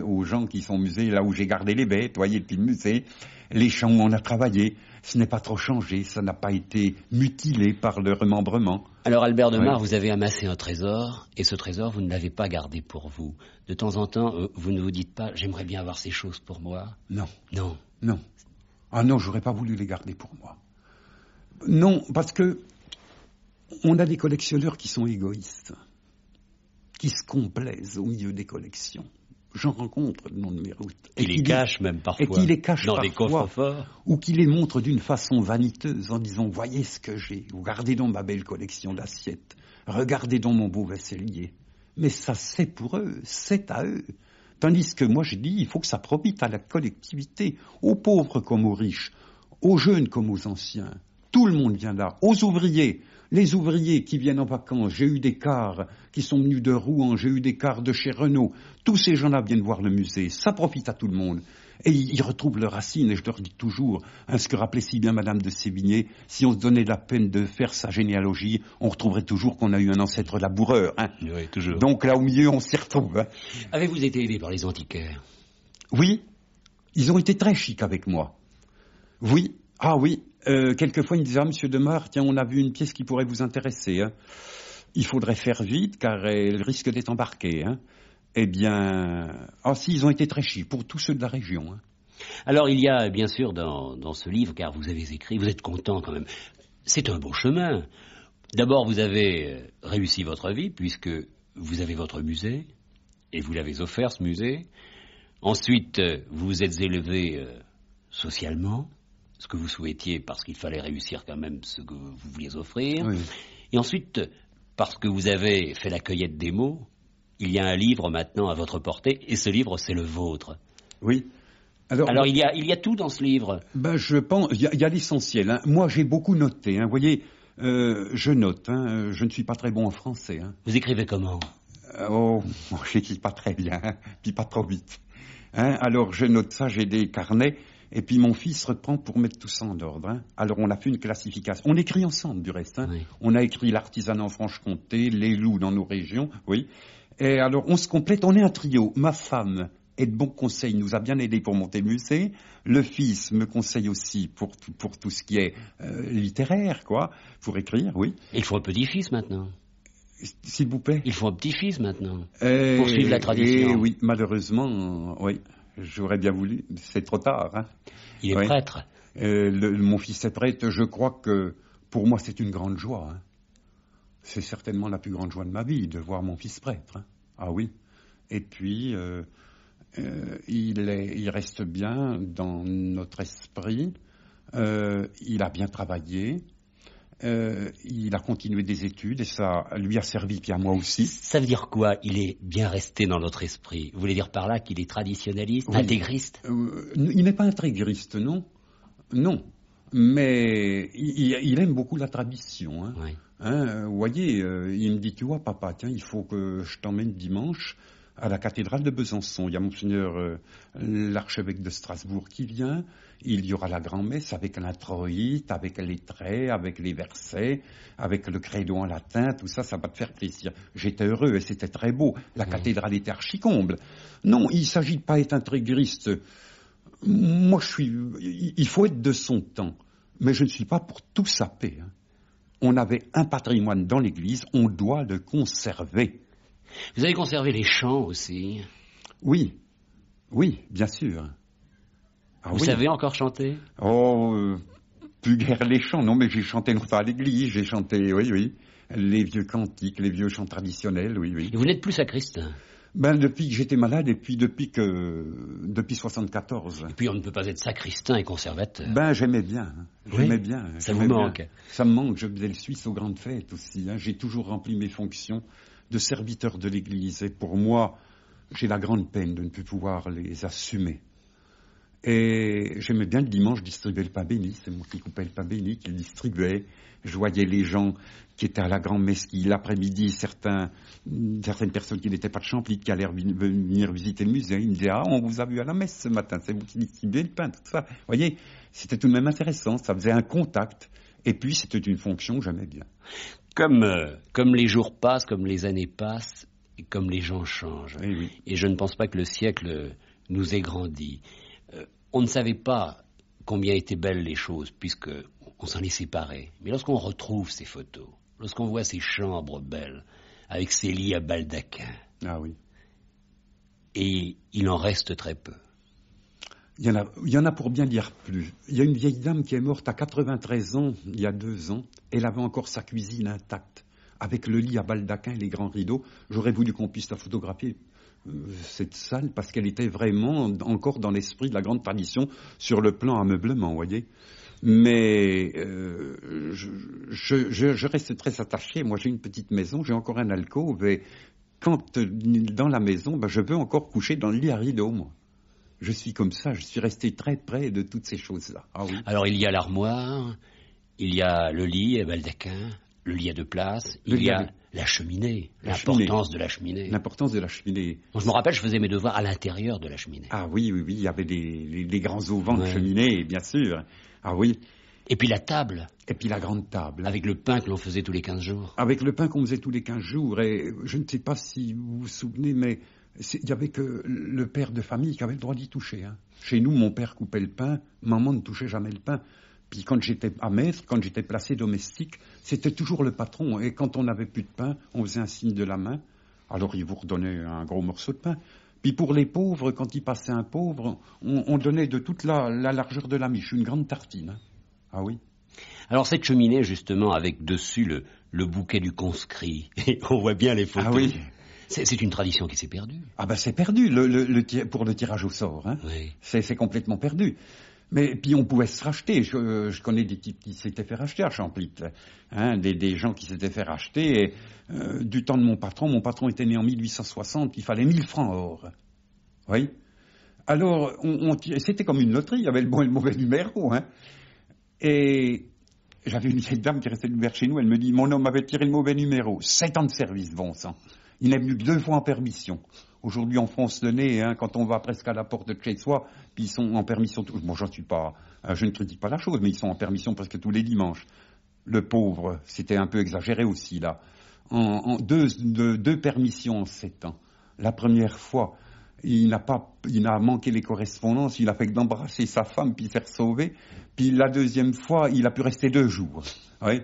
aux gens qui sont au musée, là où j'ai gardé les bêtes, vous voyez, depuis le musée, les champs où on a travaillé. Ce n'est pas trop changé, ça n'a pas été mutilé par le remembrement. Alors Albert de Mar, vous avez amassé un trésor, et ce trésor, vous ne l'avez pas gardé pour vous. De temps en temps, vous ne vous dites pas, j'aimerais bien avoir ces choses pour moi? Non. Non. Non. Ah non, j'aurais pas voulu les garder pour moi. Non, parce que on a des collectionneurs qui sont égoïstes, qui se complaisent au milieu des collections. J'en rencontre le long de mes routes. Et qui les cachent même parfois. Et qui les cachent dans parfois, des coffres forts. Ou qui les montrent d'une façon vaniteuse en disant, voyez ce que j'ai, regardez donc ma belle collection d'assiettes, regardez donc mon beau vaisselier. Mais ça c'est pour eux, c'est à eux. Tandis que moi je dis, il faut que ça profite à la collectivité, aux pauvres comme aux riches, aux jeunes comme aux anciens. Tout le monde vient là, aux ouvriers. Les ouvriers qui viennent en vacances, j'ai eu des cars qui sont venus de Rouen, j'ai eu des cars de chez Renault. Tous ces gens-là viennent voir le musée, ça profite à tout le monde. Et ils retrouvent leurs racines, et je leur dis toujours, ce que rappelait si bien Madame de Sévigné, si on se donnait la peine de faire sa généalogie, on retrouverait toujours qu'on a eu un ancêtre laboureur. Hein. Oui, toujours. Donc là au milieu, on s'y retrouve. Hein. Avez-vous été aidé par les antiquaires? Oui, ils ont été très chics avec moi. Oui, ah oui. Quelquefois, ils me disaient, monsieur de Mar, tiens, on a vu une pièce qui pourrait vous intéresser. Hein. Il faudrait faire vite, car elle risque d'être embarquée. Hein. Eh bien, si, ils ont été très chics, pour tous ceux de la région. Hein. Alors, il y a, bien sûr, dans ce livre, car vous avez écrit, vous êtes content quand même, c'est un beau chemin. D'abord, vous avez réussi votre vie, puisque vous avez votre musée, et vous l'avez offert, ce musée. Ensuite, vous vous êtes élevé socialement, ce que vous souhaitiez, parce qu'il fallait réussir quand même ce que vous vouliez offrir. Oui. Et ensuite, parce que vous avez fait la cueillette des mots, il y a un livre maintenant à votre portée, et ce livre, c'est le vôtre. Oui. Alors il y a tout dans ce livre. Ben, je pense, il y a l'essentiel. Hein. Moi, j'ai beaucoup noté. Hein. Vous voyez, je note. Hein. Je ne suis pas très bon en français. Hein. Vous écrivez comment? J'écris pas très bien, hein, puis pas trop vite. Hein. Alors, je note ça, j'ai des carnets, et puis mon fils reprend pour mettre tout ça en ordre. Hein. Alors, on a fait une classification. On écrit ensemble, du reste. Hein. Oui. On a écrit l'artisanat en Franche-Comté, les loups dans nos régions, oui. Et alors, on se complète, on est un trio. Ma femme est de bons conseils, nous a bien aidés pour monter le musée. Le fils me conseille aussi pour tout ce qui est littéraire, quoi, pour écrire, oui. Il faut un petit-fils maintenant. S'il vous plaît. Il faut un petit-fils maintenant, pour suivre la tradition. Oui, malheureusement, oui. J'aurais bien voulu. C'est trop tard. Hein. Il est prêtre. Mon fils est prêtre. Je crois que pour moi, c'est une grande joie. Hein. C'est certainement la plus grande joie de ma vie, de voir mon fils prêtre. Hein. Ah oui. Et puis, il reste bien dans notre esprit. Il a bien travaillé. Il a continué des études et ça lui a servi, puis à moi aussi. Ça veut dire quoi? Il est bien resté dans notre esprit. Vous voulez dire par là qu'il est traditionnaliste, oui. intégriste? Il n'est pas intégriste, non. Non. Mais il aime beaucoup la tradition. Hein. Oui. Hein, vous voyez, il me dit, tu vois, papa, tiens, il faut que je t'emmène dimanche à la cathédrale de Besançon. Il y a monseigneur l'archevêque de Strasbourg qui vient. Il y aura la grand-messe avec l'introïte, avec les traits, avec les versets, avec le credo en latin, tout ça, ça va te faire plaisir. J'étais heureux et c'était très beau. La cathédrale était archi-comble. Non, il ne s'agit de pas être intégriste. Moi, il faut être de son temps. Mais je ne suis pas pour tout saper. Hein. On avait un patrimoine dans l'Église, on doit le conserver. Vous avez conservé les chants aussi? Oui, bien sûr. Ah, vous savez encore chanter? Plus guère les chants, non, mais j'ai chanté longtemps à l'église, j'ai chanté, oui, les vieux cantiques, les vieux chants traditionnels, oui. Et vous n'êtes plus sacristain? Ben, depuis que j'étais malade et puis depuis 74. Et puis on ne peut pas être sacristain et conservateur. Ben, j'aimais bien. Ça vous manque? Bien. Ça me manque, je faisais le Suisse aux grandes fêtes aussi. Hein. J'ai toujours rempli mes fonctions de serviteur de l'église et pour moi, j'ai la grande peine de ne plus pouvoir les assumer. Et j'aimais bien le dimanche distribuer le pain béni. C'est moi qui coupais le pain béni, qui le distribuait. Je voyais les gens qui étaient à la grand-messe, qui l'après-midi, certaines personnes qui n'étaient pas de Champly, qui allaient venir visiter le musée. Ils me disaient, on vous a vu à la messe ce matin, c'est vous qui distribuez le pain, tout ça. Vous voyez, c'était tout de même intéressant, ça faisait un contact. Et puis, c'était une fonction que j'aimais bien. Comme les jours passent, comme les années passent, et comme les gens changent. Oui. Et je ne pense pas que le siècle nous ait grandi. On ne savait pas combien étaient belles les choses, puisqu'on s'en est séparés. Mais lorsqu'on retrouve ces photos, lorsqu'on voit ces chambres belles, avec ces lits à baldaquin, ah oui. Et il en reste très peu. Il y en a pour bien dire plus. Il y a une vieille dame qui est morte à 93 ans, il y a 2 ans. Elle avait encore sa cuisine intacte, avec le lit à baldaquin et les grands rideaux. J'aurais voulu qu'on puisse la photographier, cette salle, parce qu'elle était vraiment encore dans l'esprit de la grande tradition sur le plan ameublement, vous voyez. Mais je reste très attaché. Moi, j'ai une petite maison, j'ai encore un alcôve, et quand dans la maison, je veux encore coucher dans le lit à rideaux, moi. Je suis comme ça, je suis resté très près de toutes ces choses-là. Ah oui. Alors, il y a l'armoire, il y a le lit à baldaquin, le lit à 2 places, il y a la cheminée, l'importance de la cheminée. L'importance de la cheminée. Bon, je me rappelle, je faisais mes devoirs à l'intérieur de la cheminée. Ah oui, il y avait des grands auvents de cheminée, bien sûr. Ah oui. Et puis la table. Et puis la grande table. Avec le pain que l'on faisait tous les 15 jours. Avec le pain qu'on faisait tous les 15 jours. Et je ne sais pas si vous vous souvenez, mais il n'y avait que le père de famille qui avait le droit d'y toucher. Hein. Chez nous, mon père coupait le pain, maman ne touchait jamais le pain. Puis quand j'étais à maître, quand j'étais placé domestique, c'était toujours le patron. Et quand on n'avait plus de pain, on faisait un signe de la main. Alors il vous redonnait un gros morceau de pain. Puis pour les pauvres, quand il passait un pauvre, on donnait de toute la largeur de la miche, une grande tartine. Hein. Ah oui. Alors cette cheminée, justement, avec dessus le bouquet du conscrit, et on voit bien les photos. Ah oui. C'est une tradition qui s'est perdue. Ah ben c'est perdu, pour le tirage au sort. Hein. Oui. C'est complètement perdu. Mais puis on pouvait se racheter. Je connais des types qui s'étaient fait racheter à Champlit. Hein, des gens qui s'étaient fait racheter. Et, du temps de mon patron était né en 1860, il fallait 1000 francs or. Oui. Alors, c'était comme une loterie, il y avait le bon et le mauvais numéro. Hein. Et j'avais une vieille dame qui restait vers chez nous, elle me dit, mon homme avait tiré le mauvais numéro, 7 ans de service, bon sang. Il n'est venu que 2 fois en permission. Aujourd'hui, on fonce le nez, hein, quand on va presque à la porte de chez soi, puis ils sont en permission. Bon, j'en suis pas, je ne critique pas la chose, mais ils sont en permission presque tous les dimanches. Le pauvre, c'était un peu exagéré aussi, là. En deux permissions en 7 ans. La première fois, il n'a manqué les correspondances, il a fait que d'embrasser sa femme puis faire sauver. Puis la deuxième fois, il a pu rester 2 jours. Oui.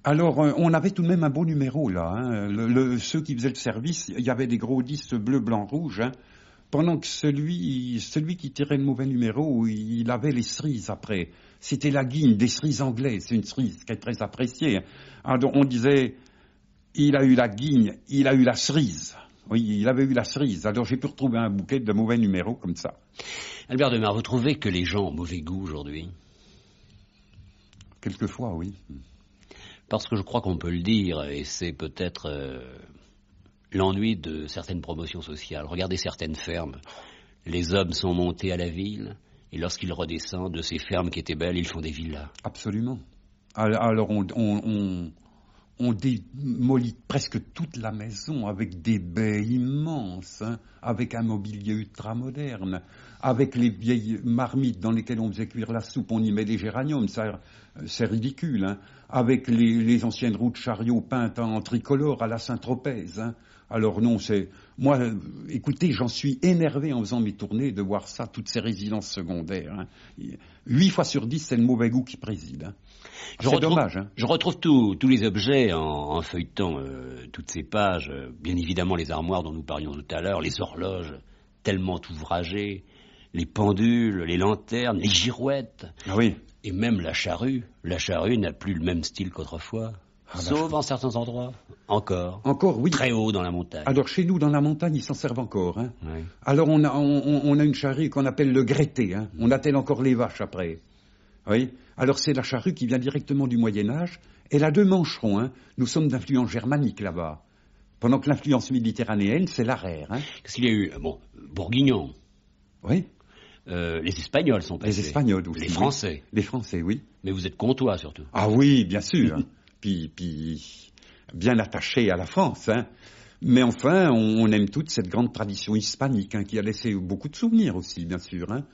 Alors, on avait tout de même un beau numéro là. Hein. Ceux qui faisaient le service, il y avait des gros 10 bleu, blanc, rouge. Hein. Pendant que celui qui tirait le mauvais numéro, il avait les cerises après. C'était la guigne des cerises anglaises. C'est une cerise qui est très appréciée. Alors, on disait, il a eu la guigne, il a eu la cerise. Oui, il avait eu la cerise. Alors j'ai pu retrouver un bouquet de mauvais numéros comme ça. Albert Demar, vous trouvez que les gens ont mauvais goût aujourd'hui? Quelquefois, oui. Parce que je crois qu'on peut le dire, et c'est peut-être l'ennui de certaines promotions sociales. Regardez certaines fermes. Les hommes sont montés à la ville, et lorsqu'ils redescendent de ces fermes qui étaient belles, ils font des villas. Absolument. Alors on démolit presque toute la maison avec des baies immenses, hein, avec un mobilier ultramoderne, avec les vieilles marmites dans lesquelles on faisait cuire la soupe, on y met des géraniums, ça, c'est ridicule, hein, avec les anciennes roues de chariot peintes en tricolore à la Saint-Tropez. Hein. Alors non, moi, écoutez, j'en suis énervé en faisant mes tournées de voir ça, toutes ces résidences secondaires. Hein. 8 fois sur 10, c'est le mauvais goût qui préside. Hein. C'est dommage. Hein. Je retrouve tous les objets en feuilletant toutes ces pages. Bien évidemment, les armoires dont nous parlions tout à l'heure, les horloges tellement ouvragées, les pendules, les lanternes, les girouettes. Ah oui. Et même la charrue. La charrue n'a plus le même style qu'autrefois. Sauf en certains endroits. Encore, oui. Très haut dans la montagne. Alors chez nous, dans la montagne, ils s'en servent encore. Hein. Oui. Alors on a une charrue qu'on appelle le grété. Hein. On attelle encore les vaches après. Oui. Alors c'est la charrue qui vient directement du Moyen-Âge. Elle a 2 mancherons. Hein. Nous sommes d'influence germanique là-bas. Pendant que l'influence méditerranéenne, c'est l'arrière. Hein. Qu'est-ce qu'il y a eu? Bourguignon. Oui. Les Espagnols sont passés. Les Espagnols aussi. Les Français. Oui. Les Français, oui. Mais vous êtes comtois surtout. Ah oui, bien sûr. puis bien attaché à la France. Hein. Mais enfin, on aime toute cette grande tradition hispanique hein, qui a laissé beaucoup de souvenirs aussi, bien sûr. Hein.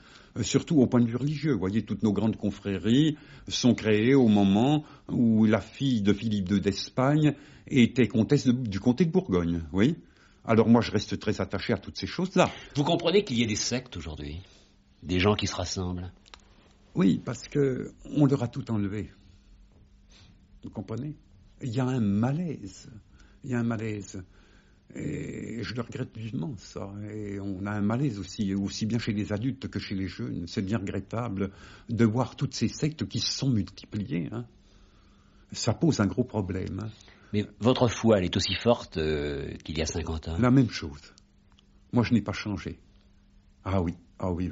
Surtout au point de vue religieux. Vous voyez, toutes nos grandes confréries sont créées au moment où la fille de Philippe II d'Espagne était comtesse du comté de Bourgogne. Oui. Alors moi, je reste très attaché à toutes ces choses-là. Vous comprenez qu'il y ait des sectes aujourd'hui? Des gens qui se rassemblent? Oui, parce que on leur a tout enlevé. Vous comprenez? Il y a un malaise. Il y a un malaise. Et je le regrette vivement, ça. Et on a un malaise aussi bien chez les adultes que chez les jeunes. C'est bien regrettable de voir toutes ces sectes qui se sont multipliées. Hein. Ça pose un gros problème. Hein. Mais votre foi, elle est aussi forte qu'il y a 50 ans? La même chose. Moi, je n'ai pas changé. Ah oui. Ah oui.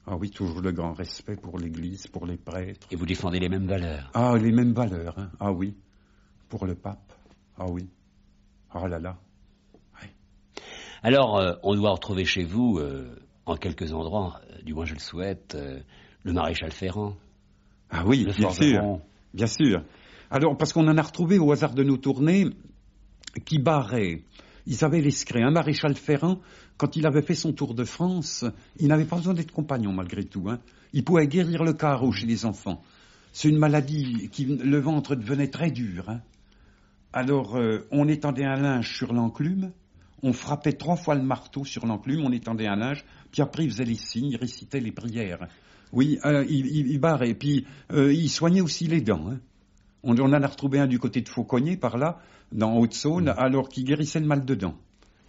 Ah oui, toujours le grand respect pour l'Église, pour les prêtres. Et vous défendez les mêmes valeurs? Ah, les mêmes valeurs. Hein. Ah oui. Pour le pape. Ah oui. Ah là là. Ouais. Alors, on doit retrouver chez vous, en quelques endroits, du moins je le souhaite, le maréchal Ferrand. Ah oui, bien sûr. Bien sûr. Alors, parce qu'on en a retrouvé au hasard de nos tournées qui barraient. Ils avaient l'escret. Un maréchal Ferrand, quand il avait fait son tour de France, il n'avait pas besoin d'être compagnon malgré tout. Hein. Il pouvait guérir le carreau chez les enfants. C'est une maladie qui, le ventre devenait très dur. Hein. Alors, on étendait un linge sur l'enclume, on frappait 3 fois le marteau sur l'enclume, on étendait un linge, puis après il faisait les signes, il récitait les prières. Oui, il barrait, puis il soignait aussi les dents. Hein. On en a retrouvé un du côté de Fauconnier, par là, dans Haute-Saône, alors qu'il guérissait le mal de dents.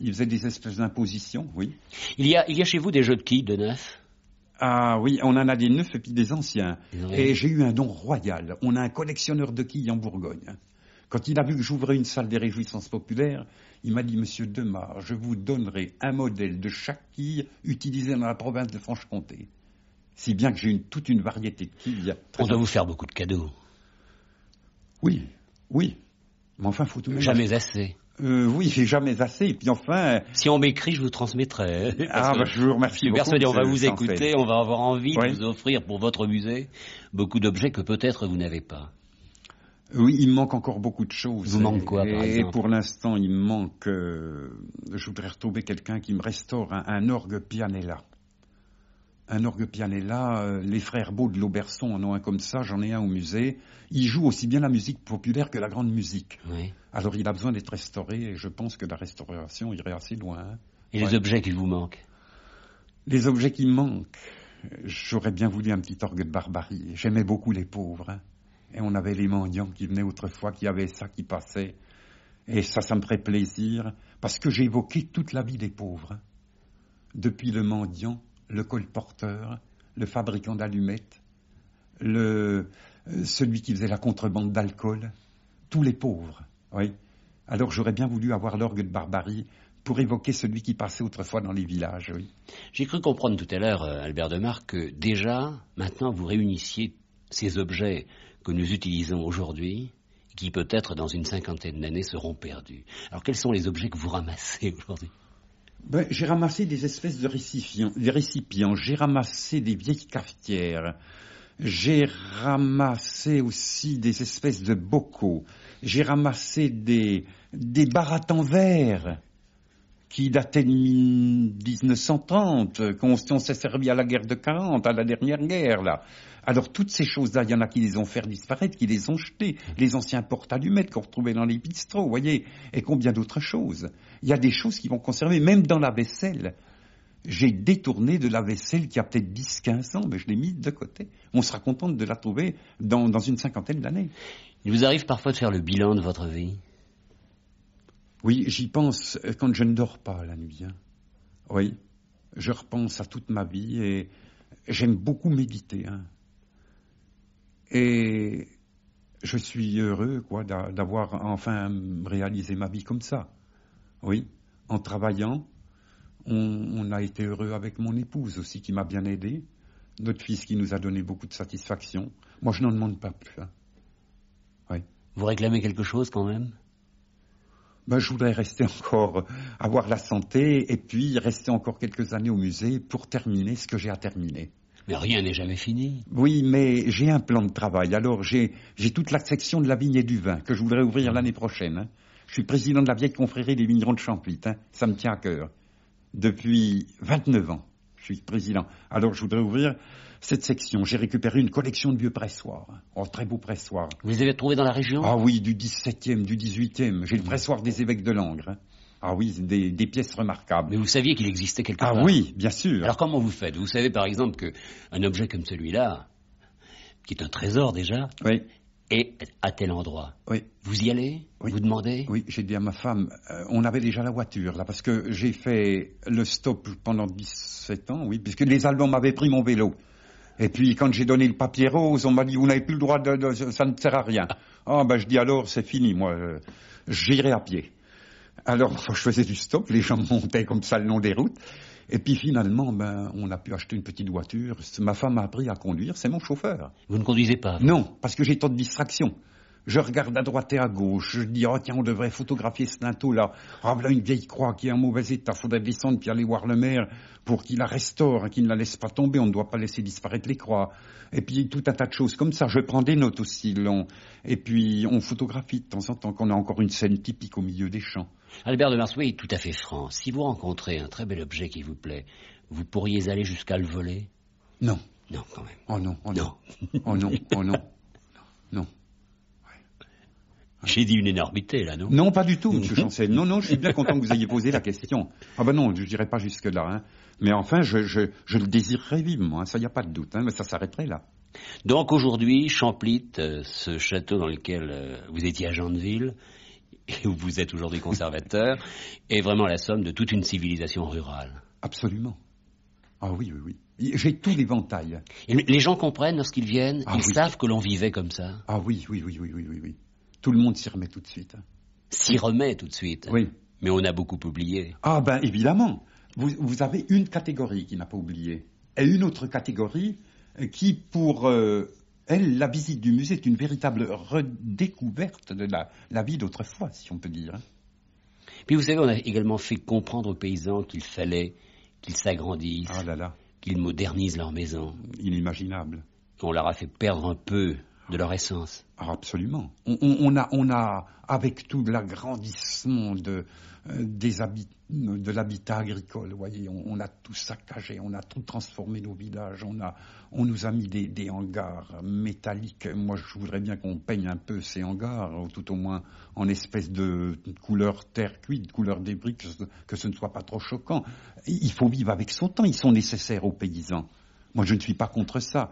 Il faisait des espèces d'impositions, oui. Il y a chez vous des jeux de quilles de neuf? Ah oui, on en a des neufs et puis des anciens. Oui. Et j'ai eu un don royal. On a un collectionneur de quilles en Bourgogne. Quand il a vu que j'ouvrais une salle des réjouissances populaires, il m'a dit, Monsieur Demar, je vous donnerai un modèle de chaque quille utilisée dans la province de Franche-Comté. Si bien que j'ai toute une variété de quilles. On doit vous faire beaucoup de cadeaux. Oui. Mais enfin, faut tout de même... Jamais assez. Oui, j'ai jamais assez. Et puis enfin... Si on m'écrit, je vous transmettrai. Je vous remercie beaucoup. Persuadé, on va vous écouter, on va avoir envie oui. de vous offrir pour votre musée beaucoup d'objets que peut-être vous n'avez pas. Oui, il me manque encore beaucoup de choses. Vous manque quoi, par exemple? Et pour l'instant, il me manque... je voudrais retrouver quelqu'un qui me restaure un orgue Pianella. Un orgue Pianella, les frères Beau de l'Auberçon en ont un comme ça, j'en ai un au musée. Il joue aussi bien la musique populaire que la grande musique. Oui. Alors il a besoin d'être restauré et je pense que la restauration irait assez loin. Et les objets qui vous manquent? Les objets qui me manquent, j'aurais bien voulu un petit orgue de Barbarie. J'aimais beaucoup les pauvres. Et on avait les mendiants qui venaient autrefois, qui avaient ça qui passait. Et ça me ferait plaisir, parce que j'ai évoqué toute la vie des pauvres. Depuis le mendiant, le colporteur, le fabricant d'allumettes, celui qui faisait la contrebande d'alcool, tous les pauvres, oui. Alors j'aurais bien voulu avoir l'orgue de Barbarie pour évoquer celui qui passait autrefois dans les villages, oui. J'ai cru comprendre tout à l'heure, Albert Demar, que déjà, maintenant, vous réunissiez ces objets que nous utilisons aujourd'hui, qui peut-être dans une cinquantaine d'années seront perdus. Alors quels sont les objets que vous ramassez aujourd'hui? J'ai ramassé des espèces de récipients, j'ai ramassé des vieilles cafetières, j'ai ramassé aussi des espèces de bocaux, j'ai ramassé des barattes en verre qui dataient de 1930, qu'on s'est servi à la guerre de 40, à la dernière guerre, là. Alors, toutes ces choses-là, il y en a qui les ont fait disparaître, qui les ont jetées. Les anciens porte-allumettes qu'on retrouvait dans les bistrots, vous voyez, et combien d'autres choses. Il y a des choses qui vont conserver, même dans la vaisselle. J'ai détourné de la vaisselle qui a peut-être 10-15 ans, mais je l'ai mise de côté. On sera content de la trouver dans une cinquantaine d'années. Il vous arrive parfois de faire le bilan de votre vie? Oui, j'y pense quand je ne dors pas la nuit. Hein. Oui, je repense à toute ma vie et j'aime beaucoup méditer. Hein. Et je suis heureux d'avoir enfin réalisé ma vie comme ça. Oui, en travaillant, on a été heureux avec mon épouse aussi qui m'a bien aidé. Notre fils qui nous a donné beaucoup de satisfaction. Moi, je n'en demande pas plus. Hein. Oui. Vous réclamez quelque chose quand même? Je voudrais rester encore, avoir la santé et puis rester encore quelques années au musée pour terminer ce que j'ai à terminer. Mais rien n'est jamais fini. Oui, mais j'ai un plan de travail. Alors, j'ai toute la section de la vigne et du vin que je voudrais ouvrir l'année prochaine. Hein. Je suis président de la vieille confrérie des vignerons de Champlit. Hein. Ça me tient à cœur. Depuis 29 ans, je suis président. Alors, je voudrais ouvrir cette section. J'ai récupéré une collection de vieux pressoirs. Oh, très beaux pressoirs. Vous les avez trouvés dans la région? Ah oui, du 17e, du 18e. J'ai le pressoir des évêques de Langres. Hein. Ah oui, des pièces remarquables. Mais vous saviez qu'il existait quelque part? Ah oui, bien sûr. Alors comment vous faites? Vous savez par exemple qu'un objet comme celui-là, qui est un trésor déjà, oui. est à tel endroit. Oui. Vous y allez? Oui. Vous demandez? Oui, j'ai dit à ma femme, on avait déjà la voiture là, parce que j'ai fait le stop pendant 17 ans, oui, puisque les Allemands m'avaient pris mon vélo. Et puis quand j'ai donné le papier rose, on m'a dit, vous n'avez plus le droit ça ne sert à rien. Je dis alors, c'est fini, moi, j'irai à pied. Alors, je faisais du stop, les gens montaient comme ça le long des routes. Et puis finalement, on a pu acheter une petite voiture. Ma femme m'a appris à conduire, c'est mon chauffeur. Vous ne conduisez pas? Non, parce que j'ai tant de distractions. Je regarde à droite et à gauche, je dis, tiens, on devrait photographier ce linteau-là. Voilà une vieille croix qui est en mauvais état, faudrait descendre puis aller voir le maire pour qu'il la restaure, qu'il ne la laisse pas tomber, on ne doit pas laisser disparaître les croix. Et puis tout un tas de choses comme ça, je prends des notes aussi, et puis on photographie de temps en temps, qu'on a encore une scène typique au milieu des champs. Albert Demar, soyez tout à fait franc. Si vous rencontrez un très bel objet qui vous plaît, vous pourriez aller jusqu'à le voler? Non. Non, quand même. Oh non, oh non. Oh non, oh non. Non. J'ai dit une énormité, là, non? Non, pas du tout, monsieur Chancel. Non, je suis bien content que vous ayez posé la question. Non, je dirais pas jusque-là. Hein. Mais enfin, je le désirerais vivement, hein. Ça, il n'y a pas de doute. Hein, mais ça s'arrêterait là. Donc aujourd'hui, Champlit, ce château dans lequel vous étiez agent de ville, et où vous êtes aujourd'hui conservateur, est vraiment la somme de toute une civilisation rurale. Absolument. Ah oui. J'ai tout l'éventail. Et les gens comprennent lorsqu'ils viennent, ils oui. savent que l'on vivait comme ça. Ah oui. Tout le monde s'y remet tout de suite. Hein. S'y remet tout de suite. Oui. Mais on a beaucoup oublié. Évidemment. Vous avez une catégorie qui n'a pas oublié. Et une autre catégorie qui, pour elle, la visite du musée est une véritable redécouverte de la vie d'autrefois, si on peut dire. Hein. Puis vous savez, on a également fait comprendre aux paysans qu'il fallait qu'ils s'agrandissent, Ah là là, qu'ils modernisent leur maison. inimaginable. On leur a fait perdre un peu de leur essence. Ah, absolument. On a, avec tout l'agrandissement de l'habitat agricole, vous voyez, on a tout saccagé, on a tout transformé nos villages, on nous a mis des hangars métalliques. Moi, je voudrais bien qu'on peigne un peu ces hangars, ou tout au moins en espèce de couleur terre cuite, couleur des briques, que ce ne soit pas trop choquant. Il faut vivre avec son temps, ils sont nécessaires aux paysans. Moi, je ne suis pas contre ça.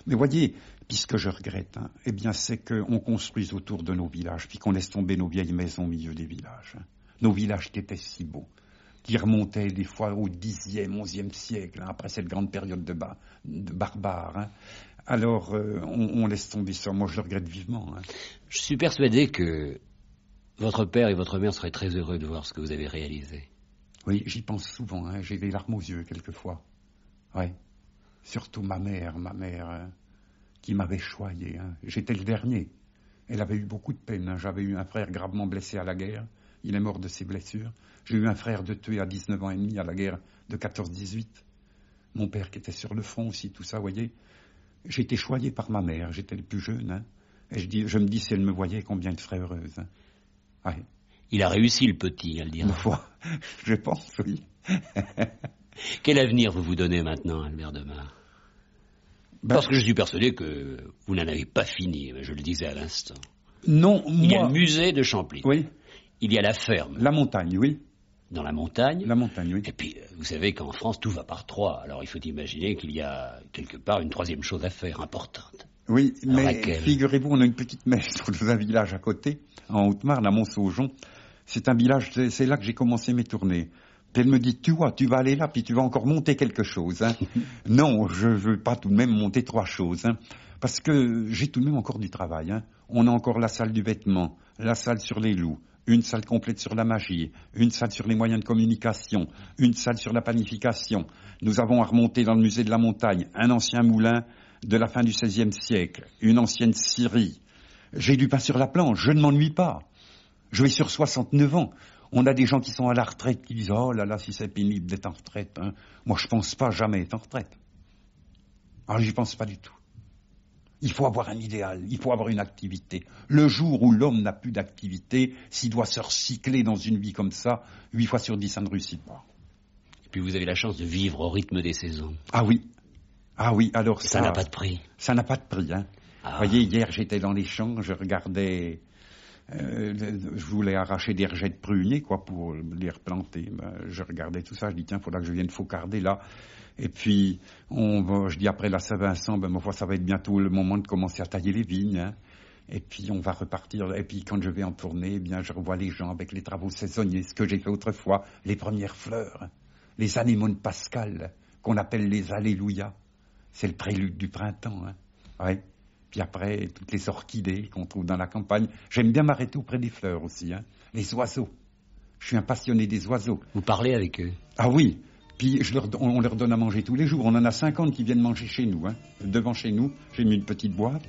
Mais voyez, puis ce que je regrette, eh bien, c'est qu'on construise autour de nos villages, puis qu'on laisse tomber nos vieilles maisons au milieu des villages. Nos villages qui étaient si beaux, qui remontaient des fois au Xe, XIe siècle, après cette grande période de barbares. Alors, on laisse tomber ça. Moi, je le regrette vivement. Je suis persuadé que votre père et votre mère seraient très heureux de voir ce que vous avez réalisé. Oui, j'y pense souvent. J'ai des larmes aux yeux, quelquefois. Oui. Surtout ma mère, qui m'avait choyé. J'étais le dernier. Elle avait eu beaucoup de peine. J'avais eu un frère gravement blessé à la guerre. Il est mort de ses blessures. J'ai eu un frère de tué à 19 ans et demi à la guerre de 14-18. Mon père qui était sur le front aussi, tout ça, vous voyez. J'ai été choyé par ma mère. J'étais le plus jeune. Et je me dis, si elle me voyait, combien elle serait heureuse. Ouais. Il a réussi, le petit, à le dire. Je pense, oui. Quel avenir vous donnez maintenant, Albert de Mar? Parce que je suis persuadé que vous n'en avez pas fini, je le disais à l'instant. Non, Il y a le musée de Champly. Oui. Il y a la ferme. La montagne, oui. Dans la montagne. La montagne, oui. Et puis, vous savez qu'en France, tout va par trois. Alors, il faut imaginer qu'il y a quelque part une troisième chose à faire, importante. Oui, alors, mais laquelle? Figurez-vous, on a une petite messe dans un village à côté, en Haute-Marne, à Montsaujon. C'est un village, c'est là que j'ai commencé mes tournées. Puis elle me dit, tu vois, tu vas aller là, puis tu vas encore monter quelque chose. Non, je veux pas tout de même monter 3 choses. Parce que j'ai tout de même encore du travail. On a encore la salle du vêtement, la salle sur les loups, une salle complète sur la magie, une salle sur les moyens de communication, une salle sur la panification. Nous avons à remonter dans le musée de la montagne un ancien moulin de la fin du XVIe siècle, une ancienne scierie. J'ai du pain sur la planche, je ne m'ennuie pas. Je vais sur 69 ans. On a des gens qui sont à la retraite qui disent « Oh là là, si c'est pénible d'être en retraite. » Moi, je pense pas jamais être en retraite. Alors, j'y pense pas du tout. Il faut avoir un idéal, il faut avoir une activité. Le jour où l'homme n'a plus d'activité, s'il doit se recycler dans une vie comme ça, 8 fois sur 10, ça ne réussit pas. Et puis, vous avez la chance de vivre au rythme des saisons. Ah oui, alors ça n'a pas de prix. Ça n'a pas de prix. Vous voyez, hier, j'étais dans les champs, je regardais... je voulais arracher des rejets de pruniers, pour les replanter. Je regardais tout ça, je dis tiens, il faudra que je vienne faucarder là. Et puis, je dis après la Saint-Vincent, ma foi, ça va être bientôt le moment de commencer à tailler les vignes. Et puis, on va repartir. Et puis, quand je vais en tournée, eh bien, je revois les gens avec les travaux saisonniers, ce que j'ai fait autrefois, les premières fleurs, les anémones pascales, qu'on appelle les alléluia. C'est le prélude du printemps. Ouais. Puis après, toutes les orchidées qu'on trouve dans la campagne. J'aime bien m'arrêter auprès des fleurs aussi, les oiseaux. Je suis un passionné des oiseaux. Vous parlez avec eux? Ah oui. Puis on leur donne à manger tous les jours. On en a 50 qui viennent manger chez nous. Devant chez nous, j'ai mis une petite boîte.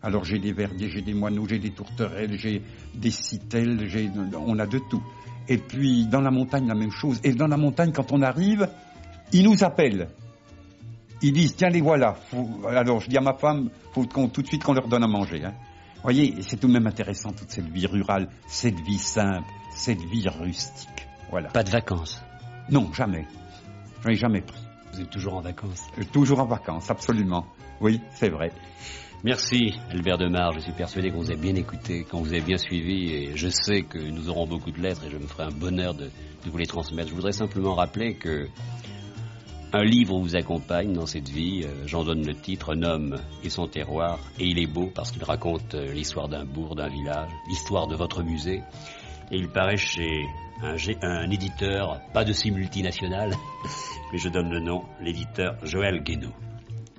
Alors j'ai des verdiers, j'ai des moineaux, j'ai des tourterelles, j'ai des citelles, on a de tout. Et puis dans la montagne, la même chose. Et dans la montagne, quand on arrive, ils nous appellent. Ils disent, tiens, les voilà. Alors, je dis à ma femme, faut tout de suite qu'on leur donne à manger. Vous voyez, c'est tout de même intéressant, toute cette vie rurale, cette vie simple, cette vie rustique. Voilà. Pas de vacances? Non, jamais. J'en ai jamais pris. Vous êtes toujours en vacances? Toujours en vacances, absolument. Oui, c'est vrai. Merci, Albert de Mar. Je suis persuadé qu'on vous a bien écouté, qu'on vous a bien suivi, et je sais que nous aurons beaucoup de lettres, et je me ferai un bonheur de vous les transmettre. Je voudrais simplement rappeler que un livre vous accompagne dans cette vie, j'en donne le titre, Un homme et son terroir, et il est beau parce qu'il raconte l'histoire d'un bourg, d'un village, l'histoire de votre musée, et il paraît chez un éditeur, pas de ces multinationales, mais je donne le nom, l'éditeur Joël Guénaud.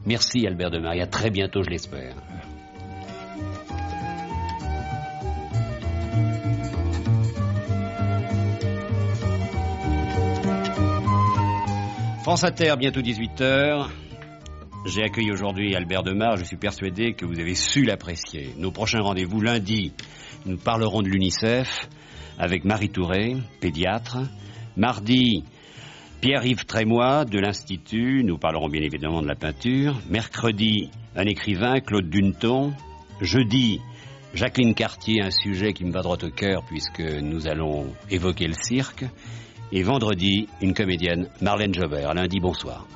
Merci Albert de Mar, à très bientôt, je l'espère. France Inter, bientôt 18h. J'ai accueilli aujourd'hui Albert de Mar. Je suis persuadé que vous avez su l'apprécier. Nos prochains rendez-vous lundi, nous parlerons de l'UNICEF avec Marie Touré, pédiatre. Mardi, Pierre-Yves Trémois de l'Institut, nous parlerons bien évidemment de la peinture. Mercredi, un écrivain, Claude Duneton. Jeudi, Jacqueline Cartier, un sujet qui me va droit au cœur puisque nous allons évoquer le cirque. Et vendredi, une comédienne, Marlène Jobert. À lundi, bonsoir.